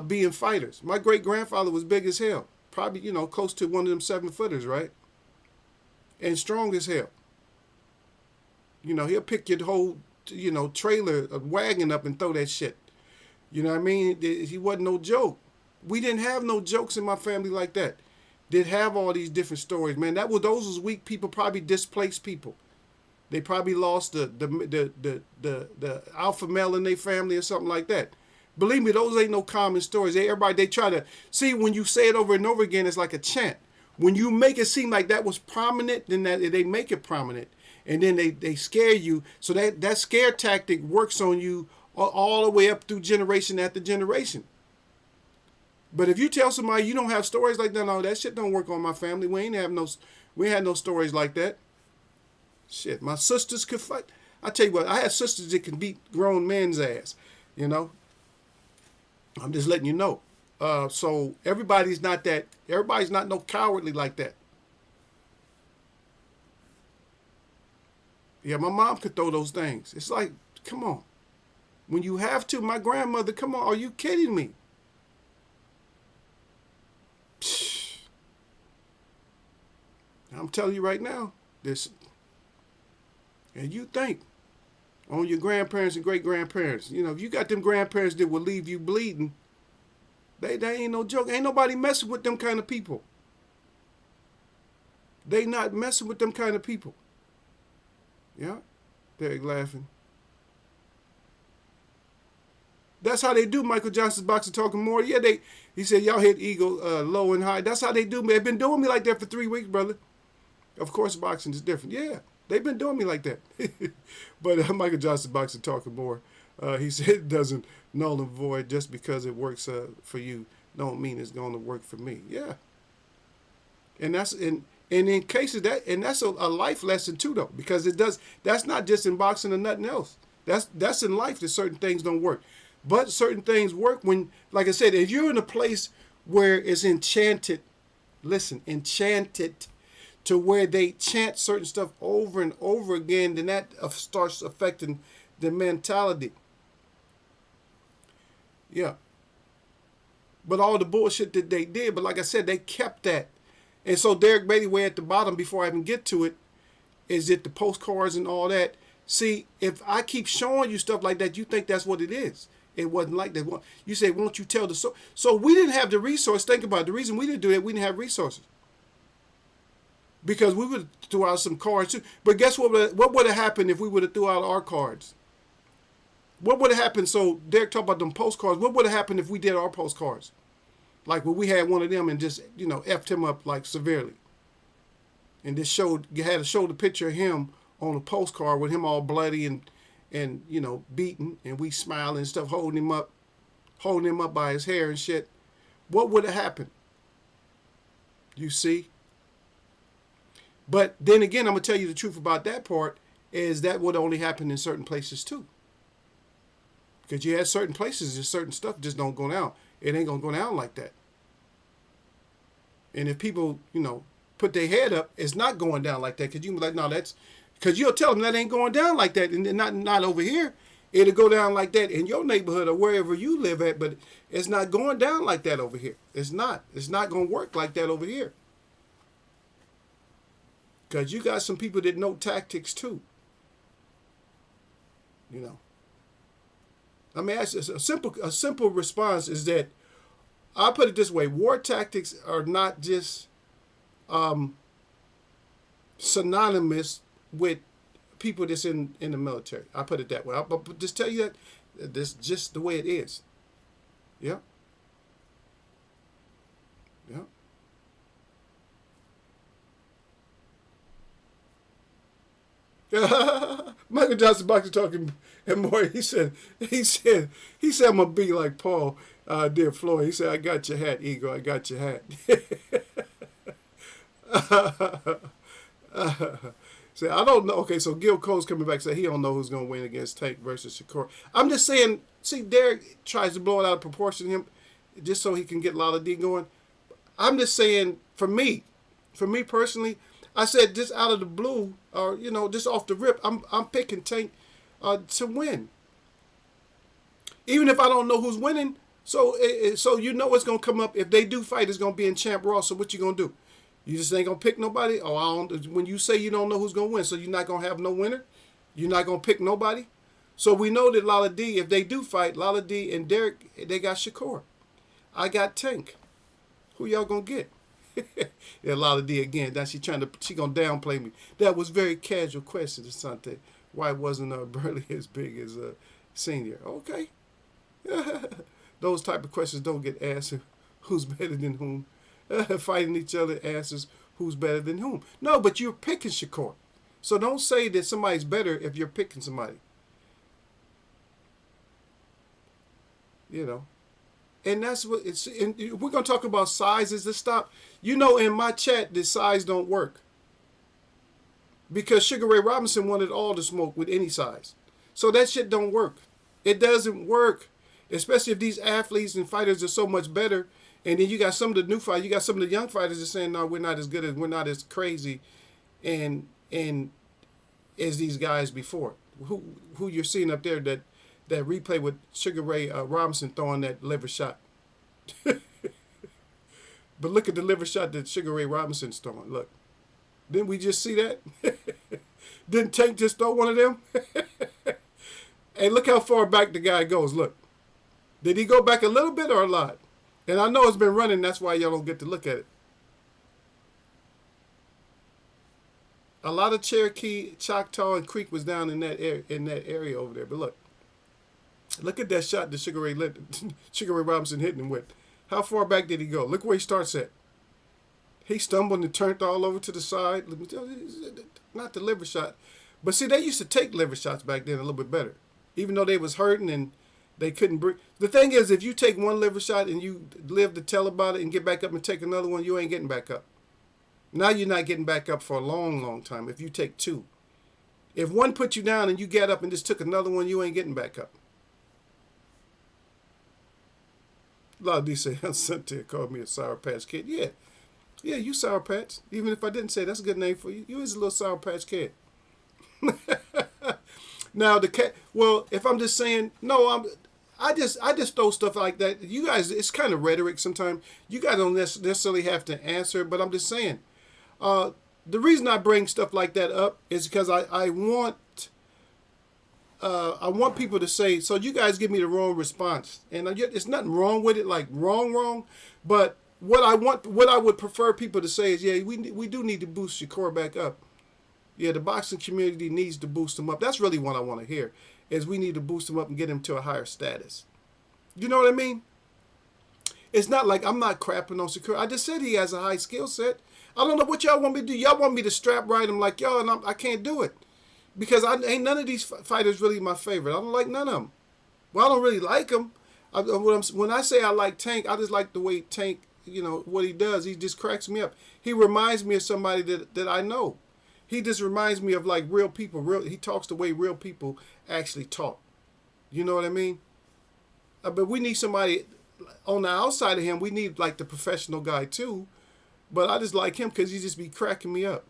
being fighters. My great-grandfather was big as hell. Probably, close to one of them 7-footers, right? And strong as hell. He'll pick your whole, trailer, a wagon up and throw that shit. You know what I mean? He wasn't no joke. We didn't have no jokes in my family like that. Did have all these different stories, man. Those was weak people, probably displaced people. They probably lost the alpha male in their family or something like that. Believe me, those ain't no common stories. They try to see, when you say it over and over again, it's like a chant. When you make it seem like that was prominent, then they make it prominent. and then they scare you. So that scare tactic works on you all the way up through generation after generation. But if you tell somebody you don't have stories like that, no, that shit don't work on my family. We had no stories like that. Shit, my sisters could fight. I tell you what, I had sisters that can beat grown men's ass. You know, I'm just letting you know. So everybody's not that. Everybody's not no cowardly like that. Yeah, my mom could throw those things. It's like, come on. When you have to, my grandmother, come on, are you kidding me? I'm telling you right now, this, and you think on your grandparents and great grandparents, you know, if you got them grandparents that will leave you bleeding, they ain't no joke. Ain't nobody messing with them kind of people. They not messing with them kind of people. Yeah, Derek laughing. That's how they do Michael Johnson's boxing talking more. Yeah, he said y'all hit ego low and high. That's how they do me. They've been doing me like that for 3 weeks, brother. Of course, boxing is different. Yeah, they've been doing me like that. But Michael Johnson boxing talking more. He said it doesn't null and void just because it works for you. Don't mean it's going to work for me. Yeah, and in cases that's a life lesson too, though, because it does. That's not just in boxing or nothing else. That's in life that certain things don't work, but certain things work when, like I said, if you're in a place where it's enchanted, listen, enchanted, to where they chant certain stuff over and over again, then that starts affecting the mentality. Yeah. But all the bullshit that they did, but like I said, they kept that. And so Derek Beatty, way at the bottom, before I even get to it, is that the postcards and all that. See, if I keep showing you stuff like that, you think that's what it is. It wasn't like that. You say, won't you tell the story? So we didn't have the resource. Think about it. The reason we didn't do that, we didn't have resources. Because we would have threw out some cards too. But guess what would have happened if we would have threw out our cards? What would have happened? So Derek talked about them postcards. What would have happened if we did our postcards? Like when we had one of them and just, you know, effed him up like severely. And just you had to show the picture of him on a postcard with him all bloody and you know, beaten, and we smiling and stuff, holding him up by his hair and shit. What would have happened? You see? But then again, I'm going to tell you the truth about that part, is that would only happen in certain places too. Because you had certain places, there's certain stuff just don't go down. It ain't going to go down like that. And if people, you know, put their head up, it's not going down like that. Because you be like, no, that's, because you'll tell them that ain't going down like that. And not over here. It'll go down like that in your neighborhood or wherever you live at. But it's not going down like that over here. It's not. It's not going to work like that over here. Because you got some people that know tactics too. You know. I mean, a simple response is that, I'll put it this way: war tactics are not just synonymous with people that's in the military. I put it that way. I'll just tell you that that's just the way it is. Yeah. Yeah. Michael Johnson boxing talking and more. He said, I'm gonna be like Paul did Floyd. He said, I got your hat, Ego. I got your hat. Say, I don't know. Okay, so Gil Cole's coming back and say he don't know who's gonna win against Tank versus Shakur. I'm just saying. See, Derek tries to blow it out of proportion him, just so he can get Lala D going. I'm just saying, for me personally, I said just out of the blue, or you know, just off the rip, I'm picking Tank to win. Even if I don't know who's winning, so you know what's gonna come up. If they do fight, it's gonna be in Champ Raw. So what you gonna do? You just ain't gonna pick nobody? Oh, I don't. When you say you don't know who's gonna win, so you're not gonna have no winner? You're not gonna pick nobody? So we know that Lala D, if they do fight, Lala D and Derek, they got Shakur. I got Tank. Who y'all gonna get? Yeah, Lala D again. Now she gonna downplay me. That was very casual question, Asante. Why wasn't Burley as big as Senior? Okay. Those type of questions don't get asked. Who's better than whom? Fighting each other answers who's better than whom. No, but you're picking Shakur. So don't say that somebody's better if you're picking somebody. You know. And that's what it's. And we're gonna talk about sizes. Let's stop. You know, in my chat, the size don't work because Sugar Ray Robinson wanted all the smoke with any size. So that shit don't work. It doesn't work, especially if these athletes and fighters are so much better. And then you got some of the new fighters. You got some of the young fighters that saying, "No, we're not as good as we're not as crazy," and as these guys before. Who you're seeing up there that replay with Sugar Ray Robinson throwing that liver shot. But look at the liver shot that Sugar Ray Robinson's throwing. Look. Didn't we just see that? Didn't Tank just throw one of them? Hey, look how far back the guy goes. Look. Did he go back a little bit or a lot? And I know it's been running. That's why y'all don't get to look at it. A lot of Cherokee, Choctaw, and Creek was down in that area over there. But look at that shot that Sugar Ray Robinson hitting him with. How far back did he go? Look where he starts at. He stumbled and turned all over to the side. Not the liver shot. But see, they used to take liver shots back then a little bit better. Even though they was hurting and they couldn't breathe. The thing is, if you take one liver shot and you live to tell about it and get back up and take another one, you ain't getting back up. Now you're not getting back up for a long, long time if you take two. If one put you down and you get up and just took another one, you ain't getting back up. A lot of these say, Cynthia called me a Sour Patch Kid. Yeah. Yeah, you Sour Patch. Even if I didn't say that's a good name for you. You is a little Sour Patch Kid. Now the cat. Well, if I'm just saying no, I just throw stuff like that. You guys, it's kind of rhetoric sometimes. You guys don't necessarily have to answer, but I'm just saying. The reason I bring stuff like that up is because I want people to say. So you guys give me the wrong response, and it's nothing wrong with it, like wrong, but. What I would prefer people to say is, yeah, we do need to boost Shakur back up. Yeah, the boxing community needs to boost him up. That's really what I want to hear, is we need to boost him up and get him to a higher status. You know what I mean? It's not like I'm not crapping on Shakur. I just said he has a high skill set. I don't know what y'all want me to do. Y'all want me to strap ride him like y'all, and I can't do it. Because ain't none of these fighters really my favorite. I don't like none of them. Well, I don't really like them. When I say I like Tank, I just like the way Tank, you know, what he does. He just cracks me up. He reminds me of somebody that I know. He just reminds me of like real people. He talks the way real people actually talk. You know what I mean? But we need somebody on the outside of him. We need like the professional guy too. But I just like him because he just be cracking me up.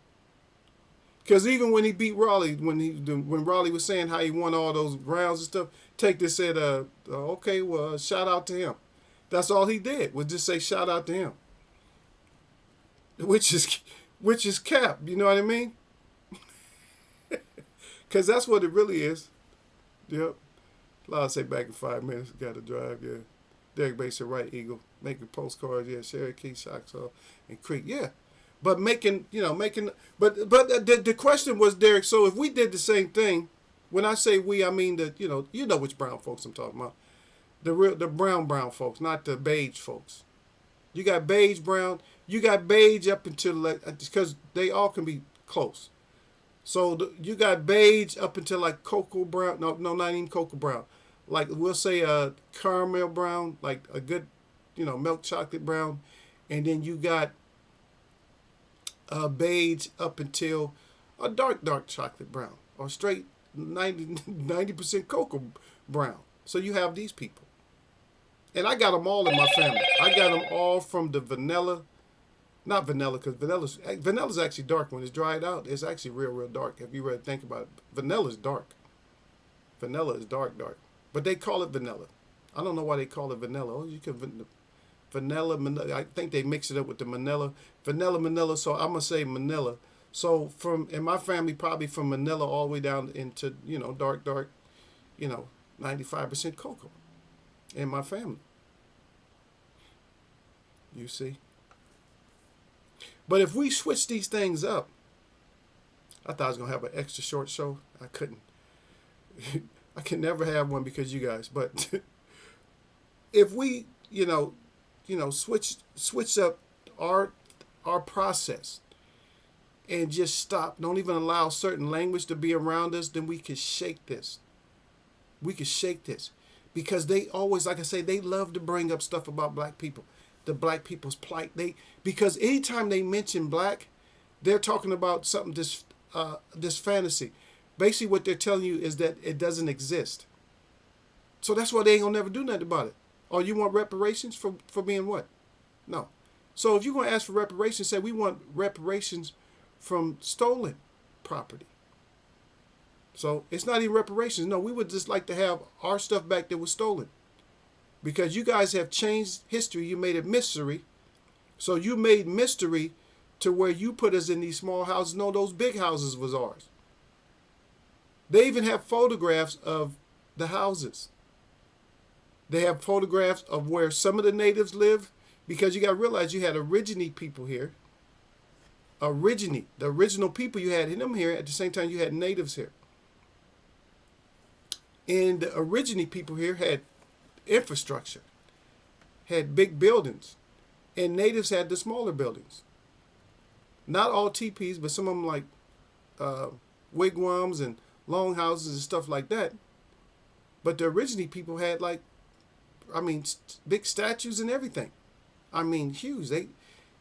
Because even when he beat Raleigh, when Raleigh was saying how he won all those rounds and stuff, Tank just said, okay, well, shout out to him. That's all he did, was just say shout out to him. Which is cap, you know what I mean? Because that's what it really is. Yep. I'll say back in 5 minutes, got to drive, yeah. Derek Bates said, right, Eagle. Making postcards, yeah. Cherokee, Choctaw, and Creek, yeah. But but the question was, Derek, so if we did the same thing, when I say we, I mean you know which brown folks I'm talking about. The brown folks, not the beige folks. You got beige, brown. You got beige up until because they all can be close. So you got beige up until like cocoa brown. No, not even cocoa brown. Like we'll say caramel brown, like a good, milk chocolate brown, and then you got beige up until a dark chocolate brown or straight 90% cocoa brown. So you have these people. And I got them all in my family. I got them all from the vanilla. Not vanilla, because vanilla's actually dark. When it's dried out, it's actually real dark. If you really think about it, vanilla is dark. Vanilla is dark. But they call it vanilla. I don't know why they call it vanilla. Oh, you can vanilla. I think they mix it up with the manila. Vanilla. So I'm gonna say Manila. So in my family, probably from Manila all the way down into dark, 95% cocoa in my family. You see? But if we switch these things up, I thought I was going to have an extra short show. I couldn't. I can never have one because you guys. But if we, switch up our process. and just stop, don't even allow certain language to be around us, then we could shake this. We could shake this. Because they always, like I say, they love to bring up stuff about black people, the black people's plight. Because anytime they mention black, they're talking about something this fantasy. Basically, what they're telling you is that it doesn't exist. So that's why they ain't gonna never do nothing about it. Or you want reparations for being what? No. So if you're gonna ask for reparations, say we want reparations from stolen property. So it's not even reparations. No, we would just like to have our stuff back that was stolen. Because you guys have changed history. You made it mystery. So you made mystery to where you put us in these small houses. No, those big houses was ours. They even have photographs of the houses. They have photographs of where some of the natives lived. Because you got to realize you had Aborigine people here. The original people, you had them here. At the same time, you had natives here. And the Aborigine people here had infrastructure, had big buildings, and natives had the smaller buildings. Not all teepees, but some of them like wigwams and longhouses and stuff like that. But the Aborigine people had big statues and everything. I mean, huge.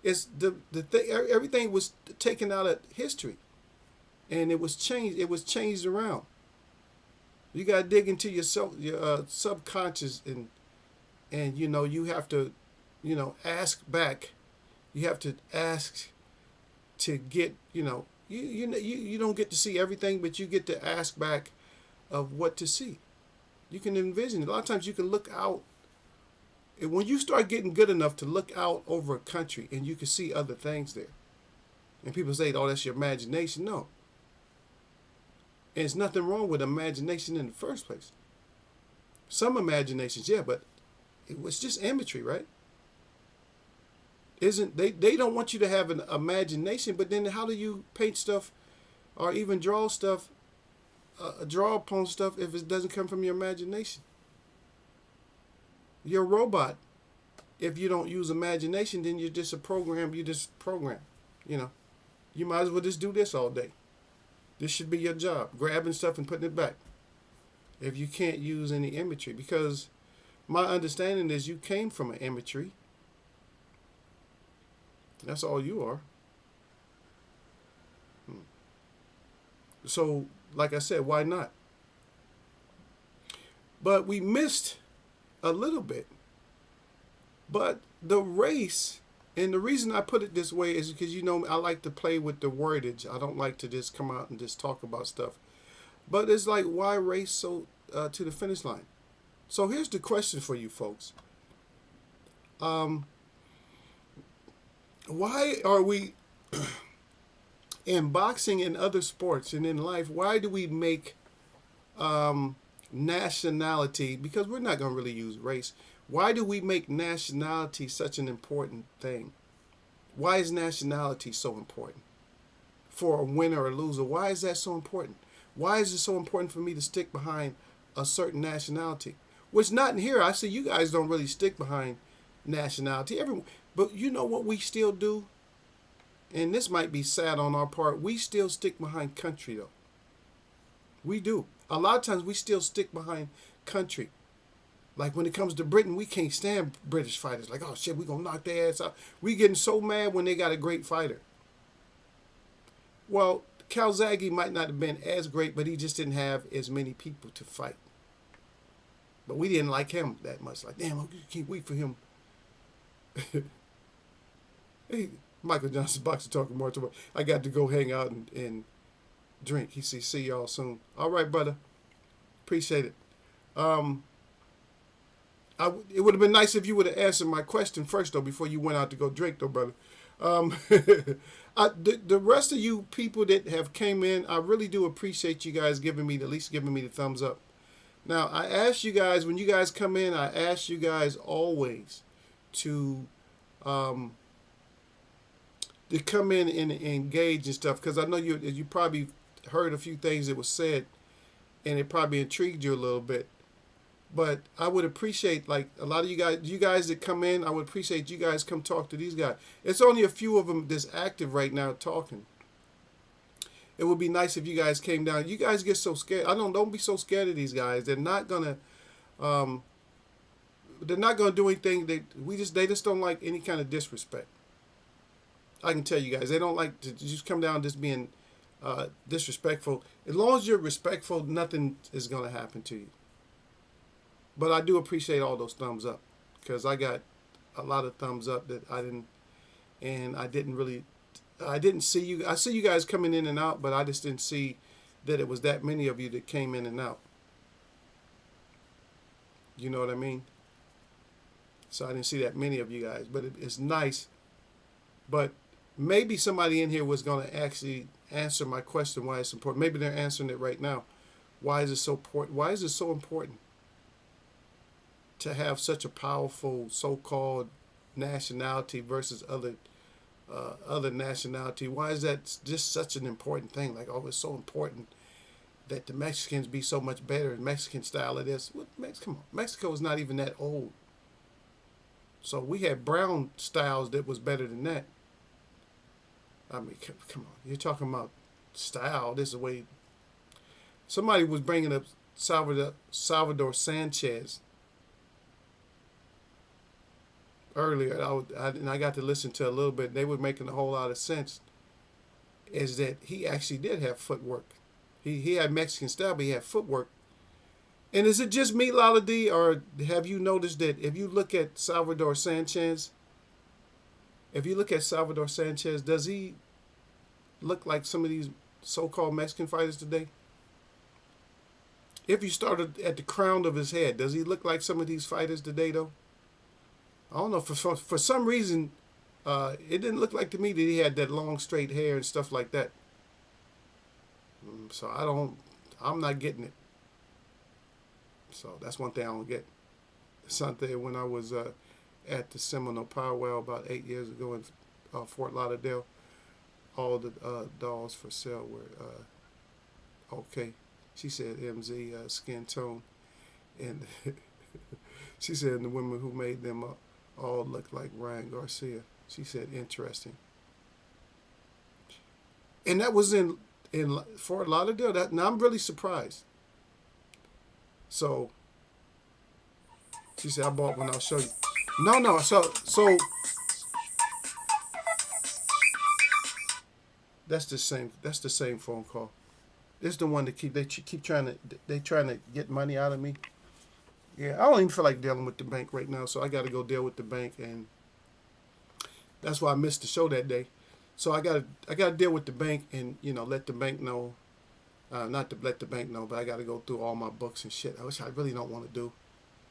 Everything was taken out of history, and it was changed. It was changed around. You gotta dig into your subconscious, and you have to, ask back. You have to ask to get, you don't get to see everything, but you get to ask back of what to see. You can envision it. A lot of times you can look out. And when you start getting good enough to look out over a country and you can see other things there. And people say, oh, that's your imagination. No. And there's nothing wrong with imagination in the first place. Some imaginations, yeah, but it was just imagery, right? They don't want you to have an imagination, but then how do you paint stuff or even draw stuff, draw upon stuff if it doesn't come from your imagination? You're a robot. If you don't use imagination, then you're just a program. You just program. You might as well just do this all day. This should be your job, grabbing stuff and putting it back. If you can't use any imagery, because my understanding is you came from an imagery. That's all you are. So, like I said, why not? But we missed a little bit. But the race, and the reason I put it this way is because I like to play with the wordage. I don't like to just come out and just talk about stuff. But it's like, why race so to the finish line? So here's the question for you folks. Why are we in boxing and other sports and in life, why do we make nationality, because we're not going to really use race, why do we make nationality such an important thing? Why is nationality so important? For a winner or a loser, why is that so important? Why is it so important for me to stick behind a certain nationality? Which not in here, I see you guys don't really stick behind nationality. But you know what we still do? And this might be sad on our part, we still stick behind country though. We do. A lot of times we still stick behind country. Like when it comes to Britain, we can't stand British fighters. Like, oh shit, we're going to knock their ass out. We getting so mad when they got a great fighter. Well, Calzaghe might not have been as great, but he just didn't have as many people to fight. But we didn't like him that much. Like, damn, I can't wait for him. Hey, Michael Johnson, boxer talking more to I got to go hang out and drink. He said, see y'all soon. All right, brother. Appreciate it. It would have been nice if you would have answered my question first, though, before you went out to go drink, though, brother. The rest of you people that have came in, I really do appreciate you guys at least giving me the thumbs up. Now, I ask you guys, when you guys come in, I ask you guys always to come in and engage and stuff, because I know you probably heard a few things that was said, and it probably intrigued you a little bit. But I would appreciate, like, a lot of you guys that come in, I would appreciate you guys come talk to these guys. It's only a few of them that's active right now talking. it would be nice if you guys came down. You guys get so scared. Don't be so scared of these guys. Um, they're not gonna do anything. They just don't like any kind of disrespect. I can tell you guys, they don't like to just come down just being disrespectful. As long as you're respectful, nothing is gonna happen to you. But I do appreciate all those thumbs up, because I got a lot of thumbs up that I didn't really, I didn't see you. I see you guys coming in and out, but I just didn't see that it was that many of you that came in and out. You know what I mean? So I didn't see that many of you guys, but it's nice. But maybe somebody in here was going to actually answer my question why it's important. Maybe they're answering it right now. Why is it so important? Why is it so important to have such a powerful so-called nationality versus other nationality? Why is that just such an important thing? Like, oh, it's so important that the Mexicans be so much better in Mexican style of this. Come on, Mexico is not even that old. So we had brown styles that was better than that. I mean, come on, you're talking about style. This is the way. Somebody was bringing up Salvador Sanchez earlier, and I got to listen to a little bit. They were making a whole lot of sense. Is that he actually did have footwork. He had Mexican style, but he had footwork. And is it just me, Lala D, or have you noticed that if you look at Salvador Sanchez, does he look like some of these so-called Mexican fighters today? If you started at the crown of his head, does he look like some of these fighters today, though? I don't know. For some reason, it didn't look like to me that he had that long, straight hair and stuff like that. So I'm not getting it. So that's one thing I don't get. Something when I was at the Seminole Powwow about 8 years ago in Fort Lauderdale, all the dolls for sale were okay. She said MZ skin tone, and she said the women who made them all look like Ryan Garcia. She said interesting, and that was in Fort Lauderdale. Now I'm really surprised. So she said, I bought one, I'll show you. No, so that's the same phone call. This is the one that keep trying to get money out of me. Yeah, I don't even feel like dealing with the bank right now, so I got to go deal with the bank, and that's why I missed the show that day. So I got to deal with the bank and let the bank know. Not to let the bank know, but I got to go through all my books and shit, which I really don't want to do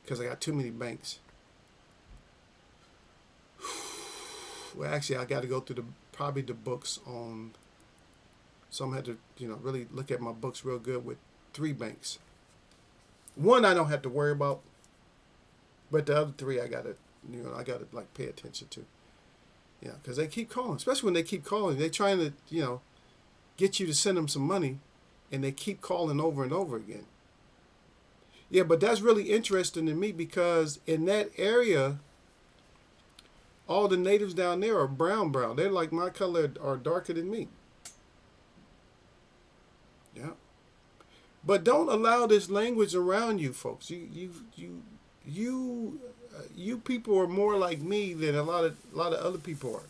because I got too many banks. Well, actually, I got to go through probably the books on. So I'm going to have to, really look at my books real good with 3 banks. One I don't have to worry about, but the other 3 I got to, like pay attention to. Yeah, because they keep calling, especially when they keep calling. They're trying to, get you to send them some money. And they keep calling over and over again. Yeah, but that's really interesting to me because in that area, all the natives down there are brown. They're like my color or darker than me. Yeah. But don't allow this language around you, folks. You people are more like me than a lot of other people are.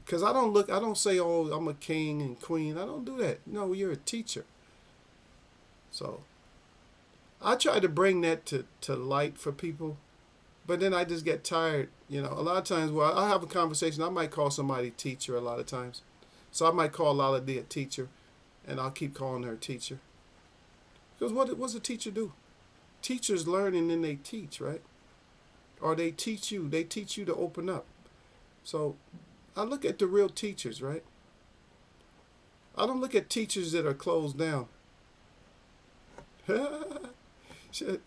Because I don't say, oh, I'm a king and queen. I don't do that. No, you're a teacher. So I try to bring that to light for people, but then I just get tired. A lot of times, well, I'll have a conversation. I might call somebody teacher a lot of times. So I might call Lala D a teacher, and I'll keep calling her a teacher. Because what's a teacher do? Teachers learn and then they teach, right? Or they teach you to open up. So I look at the real teachers, right? I don't look at teachers that are closed down. Shit.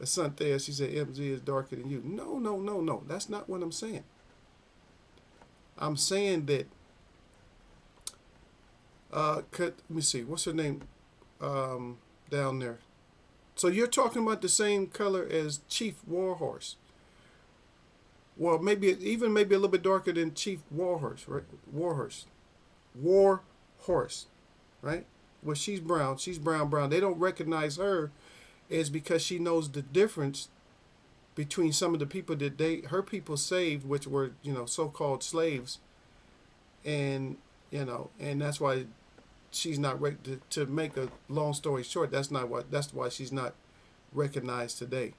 Asante, she said, MZ is darker than you. No. That's not what I'm saying. I'm saying that, let me see, what's her name down there? So you're talking about the same color as Chief Warhorse. Well, maybe a little bit darker than Chief Warhorse, right? Warhorse. right? Well, she's brown. She's brown, brown. They don't recognize her is because she knows the difference between some of the people that her people saved, which were, so-called slaves, and and that's why she's not to make a long story short. That's why she's not recognized today.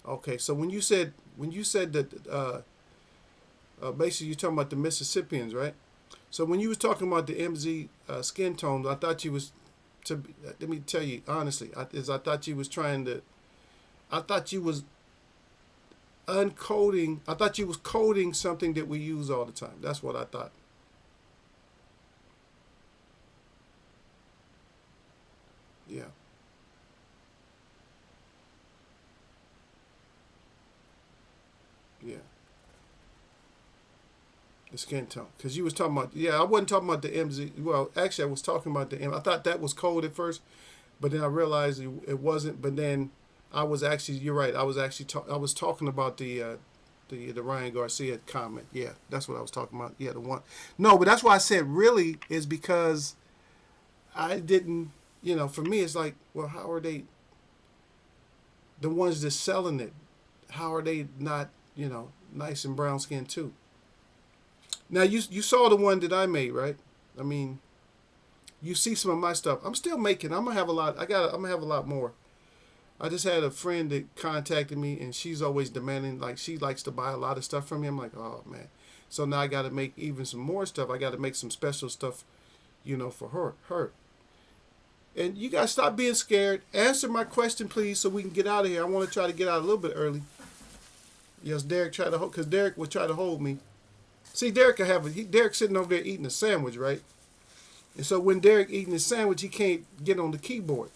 Okay, so when you said that basically you're talking about the Mississippians, right? So when you was talking about the MZ skin tones, I thought you was let me tell you honestly, I thought you was trying to, I thought you was uncoding, I thought you was coding something that we use all the time. That's what I thought. Yeah, yeah. The skin tone, because you was talking about, yeah, I wasn't talking about the MZ. Well, actually, I was talking about the M. I thought that was code at first, but then I realized it wasn't. But then I was actually, you're right. I was actually I was talking about the Ryan Garcia comment. Yeah, that's what I was talking about. Yeah, the one. No, but that's why I said really is because I didn't. For me, it's like, well, how are they the ones that's selling it? How are they not, nice and brown skin too? Now you saw the one that I made, right? I mean, you see some of my stuff. I'm still making. I'm gonna have a lot. I'm gonna have a lot more. I just had a friend that contacted me, and she's always demanding, like, she likes to buy a lot of stuff from me. I'm like, oh man. So now I got to make even some more stuff. I got to make some special stuff, for her. And you guys stop being scared. Answer my question, please, so we can get out of here. I want to try to get out a little bit early. Yes, Derek tried to hold, because Derek will try to hold me. See, Derek Derek's sitting over there eating a sandwich, right? And so when Derek eating his sandwich, he can't get on the keyboard.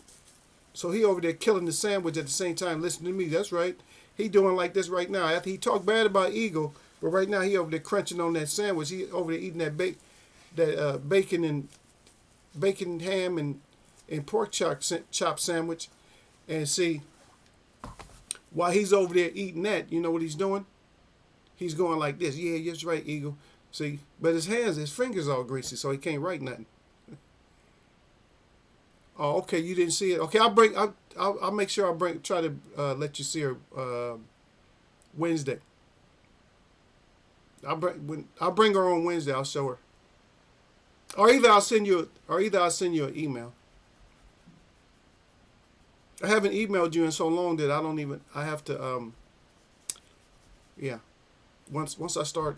So he over there killing the sandwich at the same time listening to me. That's right. He doing like this right now. After he talked bad about Eagle, but right now he over there crunching on that sandwich. He over there eating that bacon and bacon ham and pork chop sandwich. And see, while he's over there eating that, you know what he's doing? He's going like this. Yeah, that's right, Eagle. See, but his fingers all greasy, so he can't write nothing. Oh, okay, you didn't see it. Okay, I'll make sure try to let you see her Wednesday. I'll bring her on Wednesday. I'll show her. Or either I'll send you an email. I haven't emailed you in so long that I have to yeah. Once I start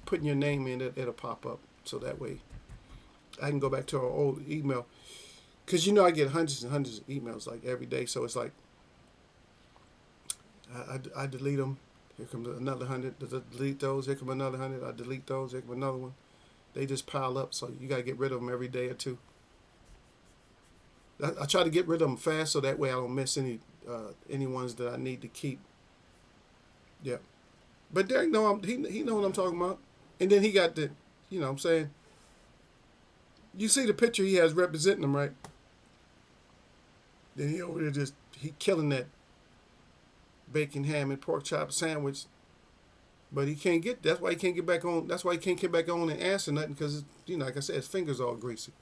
putting your name in, it'll pop up, so that way I can go back to our old email. Because I get hundreds and hundreds of emails like every day, so it's like I delete them. Here comes another 100. Delete those. Here comes another 100. I delete those. Here comes another one. They just pile up, so you gotta get rid of them every day or two. I try to get rid of them fast, so that way I don't miss any ones that I need to keep. Yeah, but Derek he know what I'm talking about. And then he got what I'm saying. You see the picture he has representing him, right? Then he over there he killing that bacon, ham, and pork chop sandwich. But he can't get. That's why he can't get back on. That's why he can't get back on and answer nothing, because like I said, his fingers all greasy.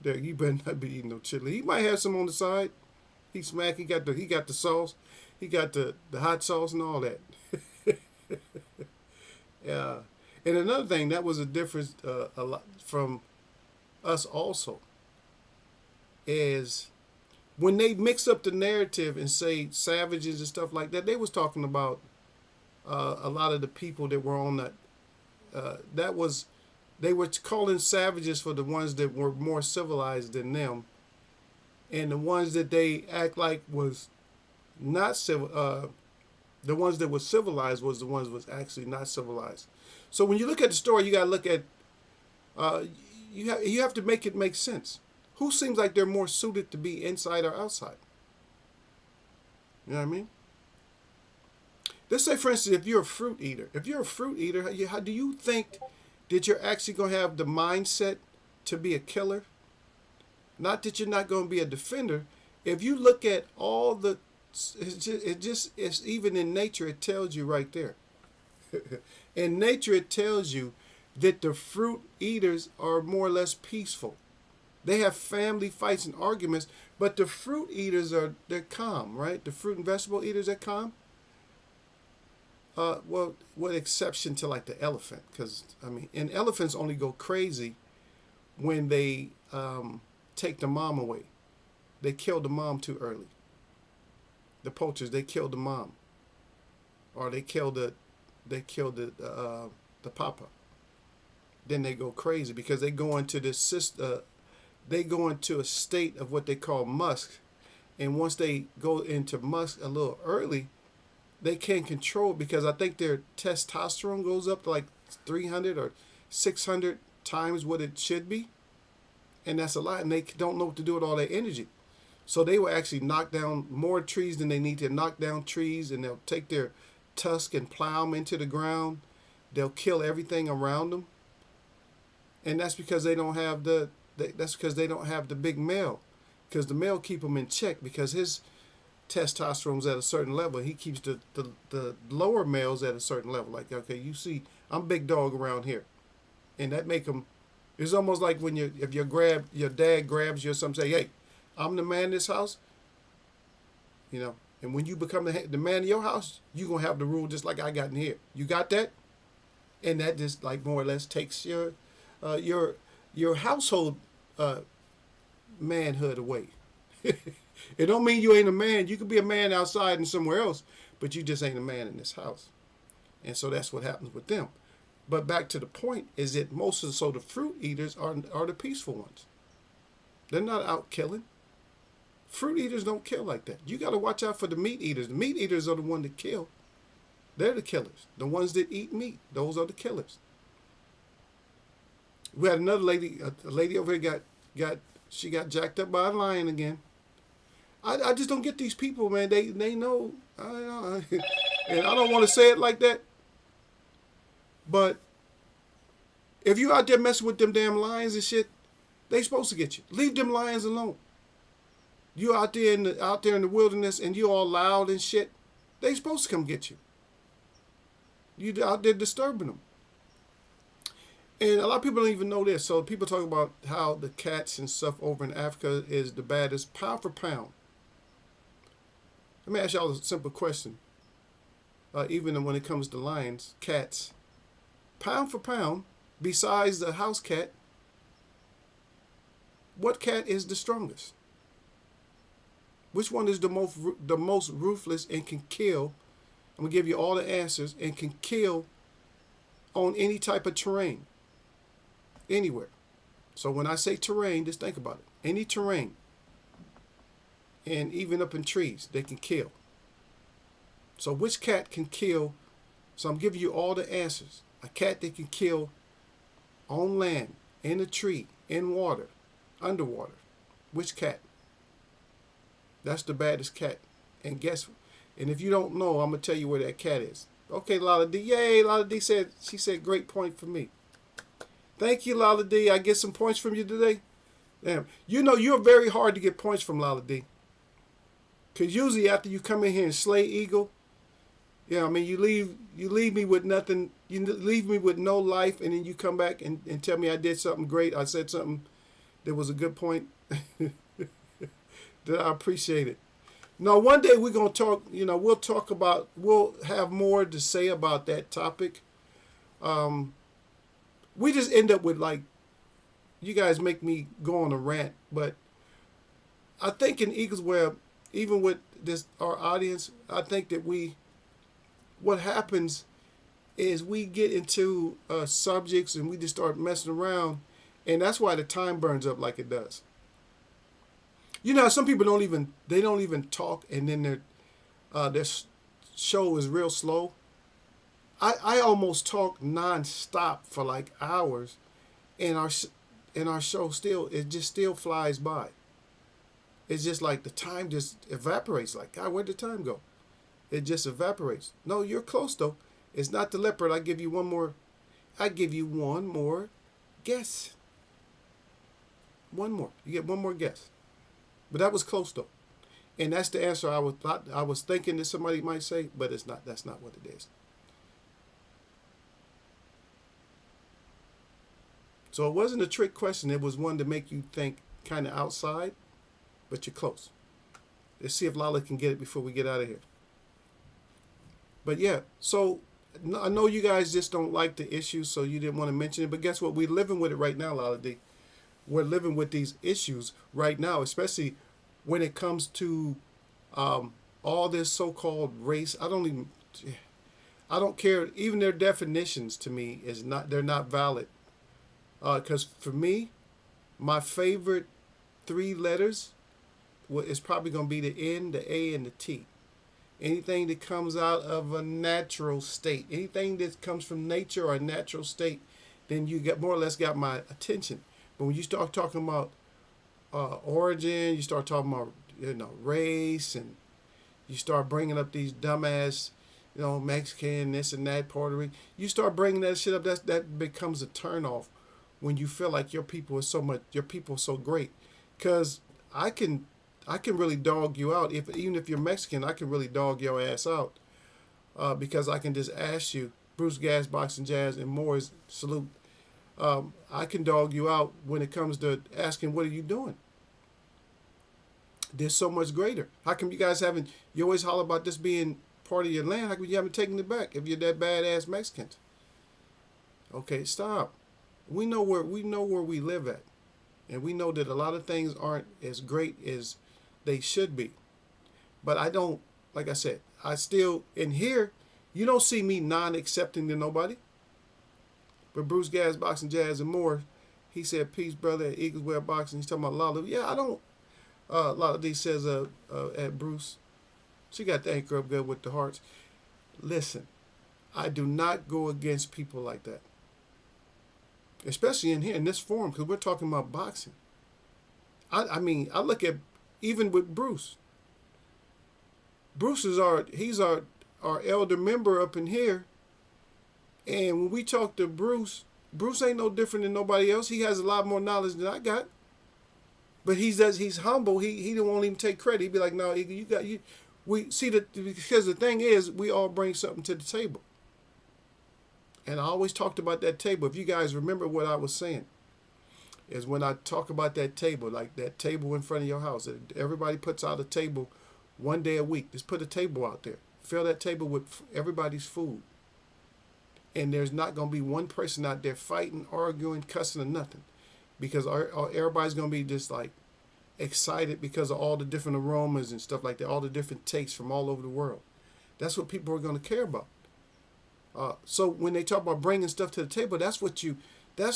There, you better not be eating no chili. He might have some on the side. He smack. He got the sauce. He got the hot sauce and all that. Yeah. And another thing that was a difference a lot from us also is when they mix up the narrative and say savages and stuff like that. They was talking about a lot of the people that were on that. They were calling savages for the ones that were more civilized than them, and the ones that they act like was not civil. The ones that were civilized was the ones that was actually not civilized. So when you look at the story, you got to look at you have to make it make sense. Who seems like they're more suited to be inside or outside? You know what I mean? Let's say, for instance, if you're a fruit eater, how do you think that you're actually going to have the mindset to be a killer? Not that you're not going to be a defender. If you look at all the, it's even in nature, it tells you right there. In nature, it tells you that the fruit eaters are more or less peaceful. They have family fights and arguments, but the fruit eaters they're calm, right? The fruit and vegetable eaters are calm. Well, with exception to like the elephant, because I mean, and elephants only go crazy when they take the mom away. They kill the mom too early. The poachers, they kill the mom, or they kill the papa. Then they go crazy because they go into this they go into a state of what they call musk, and once they go into musk a little early, they can't control it because I think their testosterone goes up to like 300 or 600 times what it should be, and that's a lot, and they don't know what to do with all that energy. So they will actually knock down more trees than they need to knock down trees, and they'll take their tusk and plow them into the ground. They'll kill everything around them, and that's because they don't have the big male, because the male keep them in check because his testosterone's at a certain level. He keeps the lower males at a certain level. Like, okay, you see, I'm big dog around here, and that make them. It's almost like when if your dad grabs you or something, say, hey, I'm the man in this house, and when you become the man of your house, you're going to have the rule just like I got in here. You got that? And that just like more or less takes your household manhood away. It don't mean you ain't a man. You could be a man outside and somewhere else, but you just ain't a man in this house. And so that's what happens with them. But back to the point is that the fruit eaters are the peaceful ones. They're not out killing. Fruit eaters don't kill like that. You got to watch out for the meat eaters. The meat eaters are the ones that kill. They're the killers. The ones that eat meat, those are the killers. We had another lady, a lady over here got jacked up by a lion again. I just don't get these people, man. They know, and I don't want to say it like that, but if you out there messing with them damn lions and shit, they supposed to get you. Leave them lions alone. You out there in the wilderness and you all loud and shit, they supposed to come get you. You out there disturbing them. And a lot of people don't even know this. So people talk about how the cats and stuff over in Africa is the baddest pound for pound. Let me ask y'all a simple question. Even when it comes to lions, cats, pound for pound, besides the house cat, what cat is the strongest? Which one is the most ruthless and can kill? I'm gonna give you all the answers, and can kill on any type of terrain, anywhere. So when I say terrain, just think about it. Any terrain, and even up in trees, they can kill. So which cat can kill? So I'm giving you all the answers. A cat that can kill on land, in a tree, in water, underwater. Which cat? That's the baddest cat. And if you don't know, I'm going to tell you where that cat is. Okay, Lala D. Yay, Lala D she said great point for me. Thank you, Lala D. I get some points from you today. Damn. You're very hard to get points from, Lala D. Because usually after you come in here and slay eagle, I mean, you leave me with nothing. You leave me with no life, and then you come back and tell me I did something great. I said something that was a good point. That I appreciate it. Now, one day we're going to talk, we'll have more to say about that topic. We just end up with, like, you guys make me go on a rant, but I think in Eagles Web, even with our audience, I think that what happens is we get into subjects and we just start messing around, and that's why the time burns up like it does. Some people don't even talk, and then their show is real slow. I almost talk nonstop for like hours, and our show still flies by. It's just like the time just evaporates. Like, God, where'd the time go? It just evaporates. No, you're close though. It's not the leopard. I give you one more guess. One more. You get one more guess. But that was close though, and that's the answer I was thinking that somebody might say, but it's not. That's not what it is. So it wasn't a trick question. It was one to make you think kind of outside, but you're close. Let's see if Lala can get it before we get out of here. But yeah, so I know you guys just don't like the issue, so you didn't want to mention it. But guess what? We're living with it right now, Lala D. We're living with these issues right now, especially when it comes to um, all this so-called race. I don't care. Even their definitions to me is not. They're not valid. Because for me, my favorite three letters is probably going to be the N, the A, and the T. Anything that comes out of a natural state, anything that comes from nature or a natural state, then you get more or less got my attention. But when you start talking about origin, you start talking about race, and you start bringing up these dumbass, Mexican, this and that, Puerto Rican. You start bringing that shit up. That becomes a turnoff when you feel like your people are so great. Because I can really dog you out. Even if you're Mexican, I can really dog your ass out. Because I can just ask you, Bruce Gas, Boxing Jazz, and Moore's salute. I can dog you out when it comes to asking, what are you doing? There's so much greater. How come you guys you always holler about this being part of your land? How come you haven't taken it back if you're that badass Mexicans? Okay, stop. We know where we live at. And we know that a lot of things aren't as great as they should be. But I don't, like I said, I still, in here, you don't see me non-accepting to nobody. But Bruce Gas, Boxing Jazz, and more, he said, peace, brother, at Eagles Wear Boxing. He's talking about Lala. Yeah, I don't. Lala D says at Bruce, she got the anchor up good with the hearts. Listen, I do not go against people like that. Especially in here, in this forum, because we're talking about boxing. I mean, I look at, even with Bruce. Bruce is he's our elder member up in here. And when we talk to Bruce ain't no different than nobody else. He has a lot more knowledge than I got. But he's humble. He don't want to even take credit. He'd be like, no, we see that, because the thing is, we all bring something to the table. And I always talked about that table. If you guys remember what I was saying, is when I talk about that table, like that table in front of your house. Everybody puts out a table one day a week. Just put a table out there. Fill that table with everybody's food. And there's not going to be one person out there fighting, arguing, cussing, or nothing. Because everybody's going to be just like excited because of all the different aromas and stuff like that. All the different tastes from all over the world. That's what people are going to care about. So when they talk about bringing stuff to the table, that's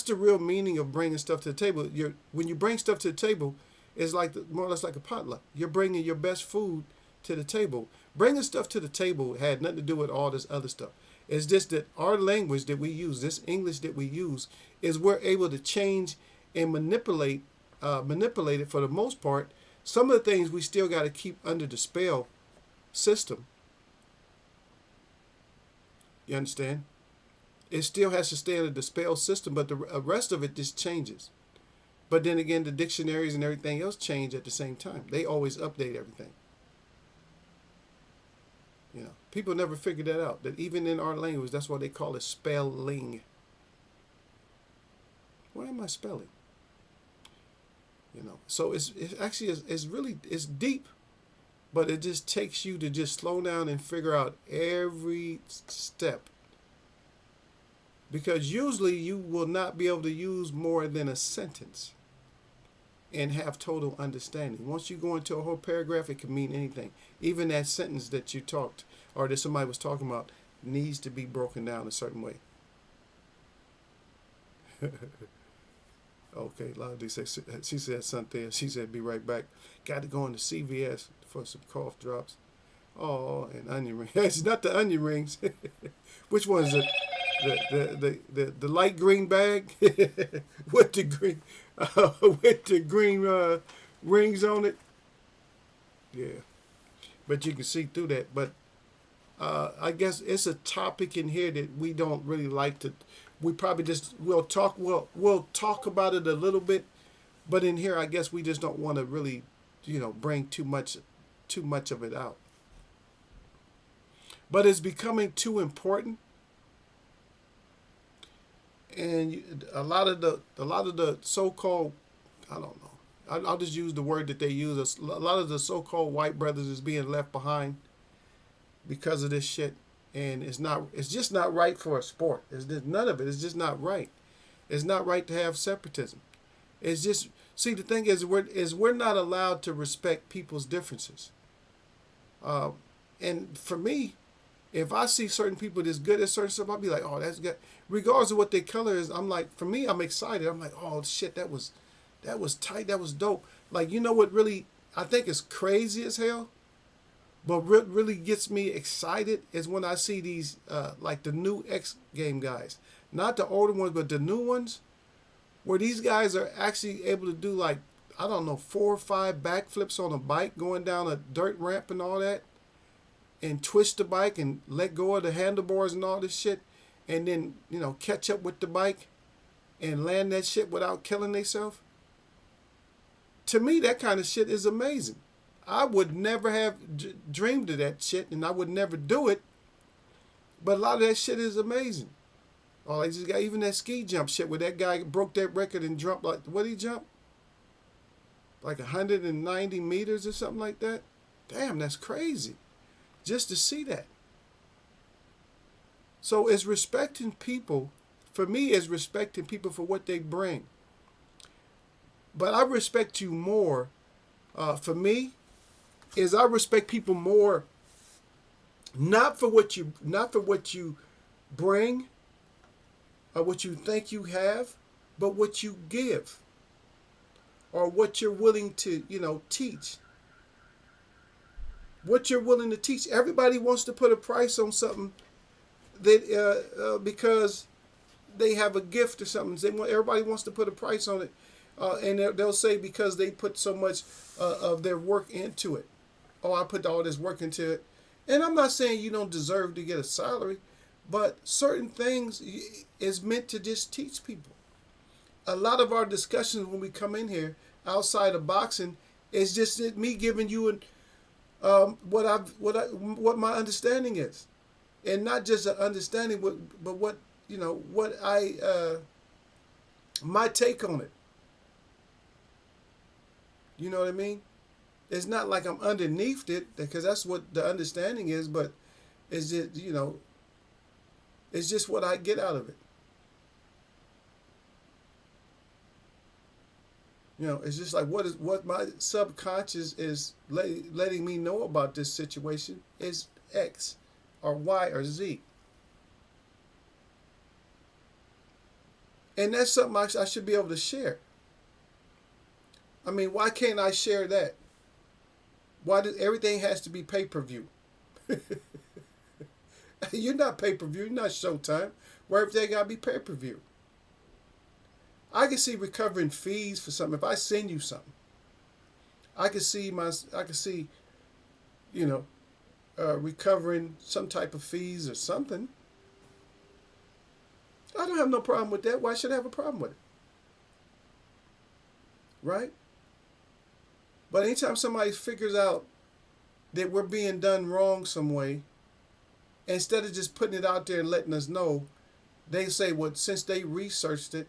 the real meaning of bringing stuff to the table. When you bring stuff to the table, it's like more or less like a potluck. You're bringing your best food to the table. Bringing stuff to the table had nothing to do with all this other stuff. It's just that our language that we use, this English that we use, is we're able to change and manipulate it for the most part. Some of the things we still got to keep under the spell system. You understand? It still has to stay under the spell system, but the rest of it just changes. But then again, the dictionaries and everything else change at the same time. They always update everything. People never figured that out. That even in our language, that's why they call it spelling. Why am I spelling? So it's really deep, but it just takes you to just slow down and figure out every step. Because usually you will not be able to use more than a sentence and have total understanding. Once you go into a whole paragraph, it can mean anything. Even that sentence that you talked or that somebody was talking about needs to be broken down a certain way. Okay, Lottie says, she said something. She said, be right back. Got to go into CVS for some cough drops. Oh, and onion rings. It's not the onion rings. Which one is it? The light green bag with the green rings on it. Yeah, but you can see through that. But I guess it's a topic in here that we don't really like to. We probably just we'll talk about it a little bit, but in here I guess we just don't want to really, bring too much of it out. But it's becoming too important. and a lot of the so-called, I don't know. I'll just use the word that they use. A lot of the so-called white brothers is being left behind because of this shit, and it's not. It's just not right for a sport. None of it. It's just not right. It's not right to have separatism. It's just, see, the thing is we're not allowed to respect people's differences. Uh, and for me, if I see certain people that's good at certain stuff, I'll be like, oh, that's good. Regardless of what their color is, I'm like, for me, I'm excited. I'm like, oh shit, that was tight, that was dope. Like, you know what really I think is crazy as hell, but really gets me excited is when I see these like the new X game guys, not the older ones, but the new ones, where these guys are actually able to do like, I don't know, 4 or 5 backflips on a bike going down a dirt ramp and all that, and twist the bike and let go of the handlebars and all this shit, and then catch up with the bike and land that shit without killing themselves. To me, that kind of shit is amazing. I would never have dreamed of that shit, and I would never do it. But a lot of that shit is amazing. Oh, I just got even that ski jump shit where that guy broke that record and jumped like, what did he jump? Like 190 meters or something like that. Damn, that's crazy. Just to see that. So it's respecting people. For me, it's respecting people for what they bring. But I respect you more. For me, is I respect people more, not for what you bring or what you think you have, but what you give or what you're willing to teach. What you're willing to teach. Everybody wants to put a price on something that because they have a gift or something. Everybody wants to put a price on it, and they'll say because they put so much of their work into it. Oh, I put all this work into it, and I'm not saying you don't deserve to get a salary, but certain things is meant to just teach people. A lot of our discussions when we come in here outside of boxing is just me giving you what my understanding is, and not just an understanding, but what what I my take on it. You know what I mean? It's not like I'm underneath it, because that's what the understanding is, but it's just it's just what I get out of it. It's just like what my subconscious is letting me know about this situation is X or Y or Z. And that's something I should be able to share. I mean, why can't I share that? Why does everything has to be pay-per-view? You're not pay-per-view, you're not Showtime. Why everything got to be pay-per-view? I can see recovering fees for something. If I send you something, I can see recovering some type of fees or something. I don't have no problem with that. Why should I have a problem with it? Right? But anytime somebody figures out that we're being done wrong some way, instead of just putting it out there and letting us know, they say, well, since they researched it,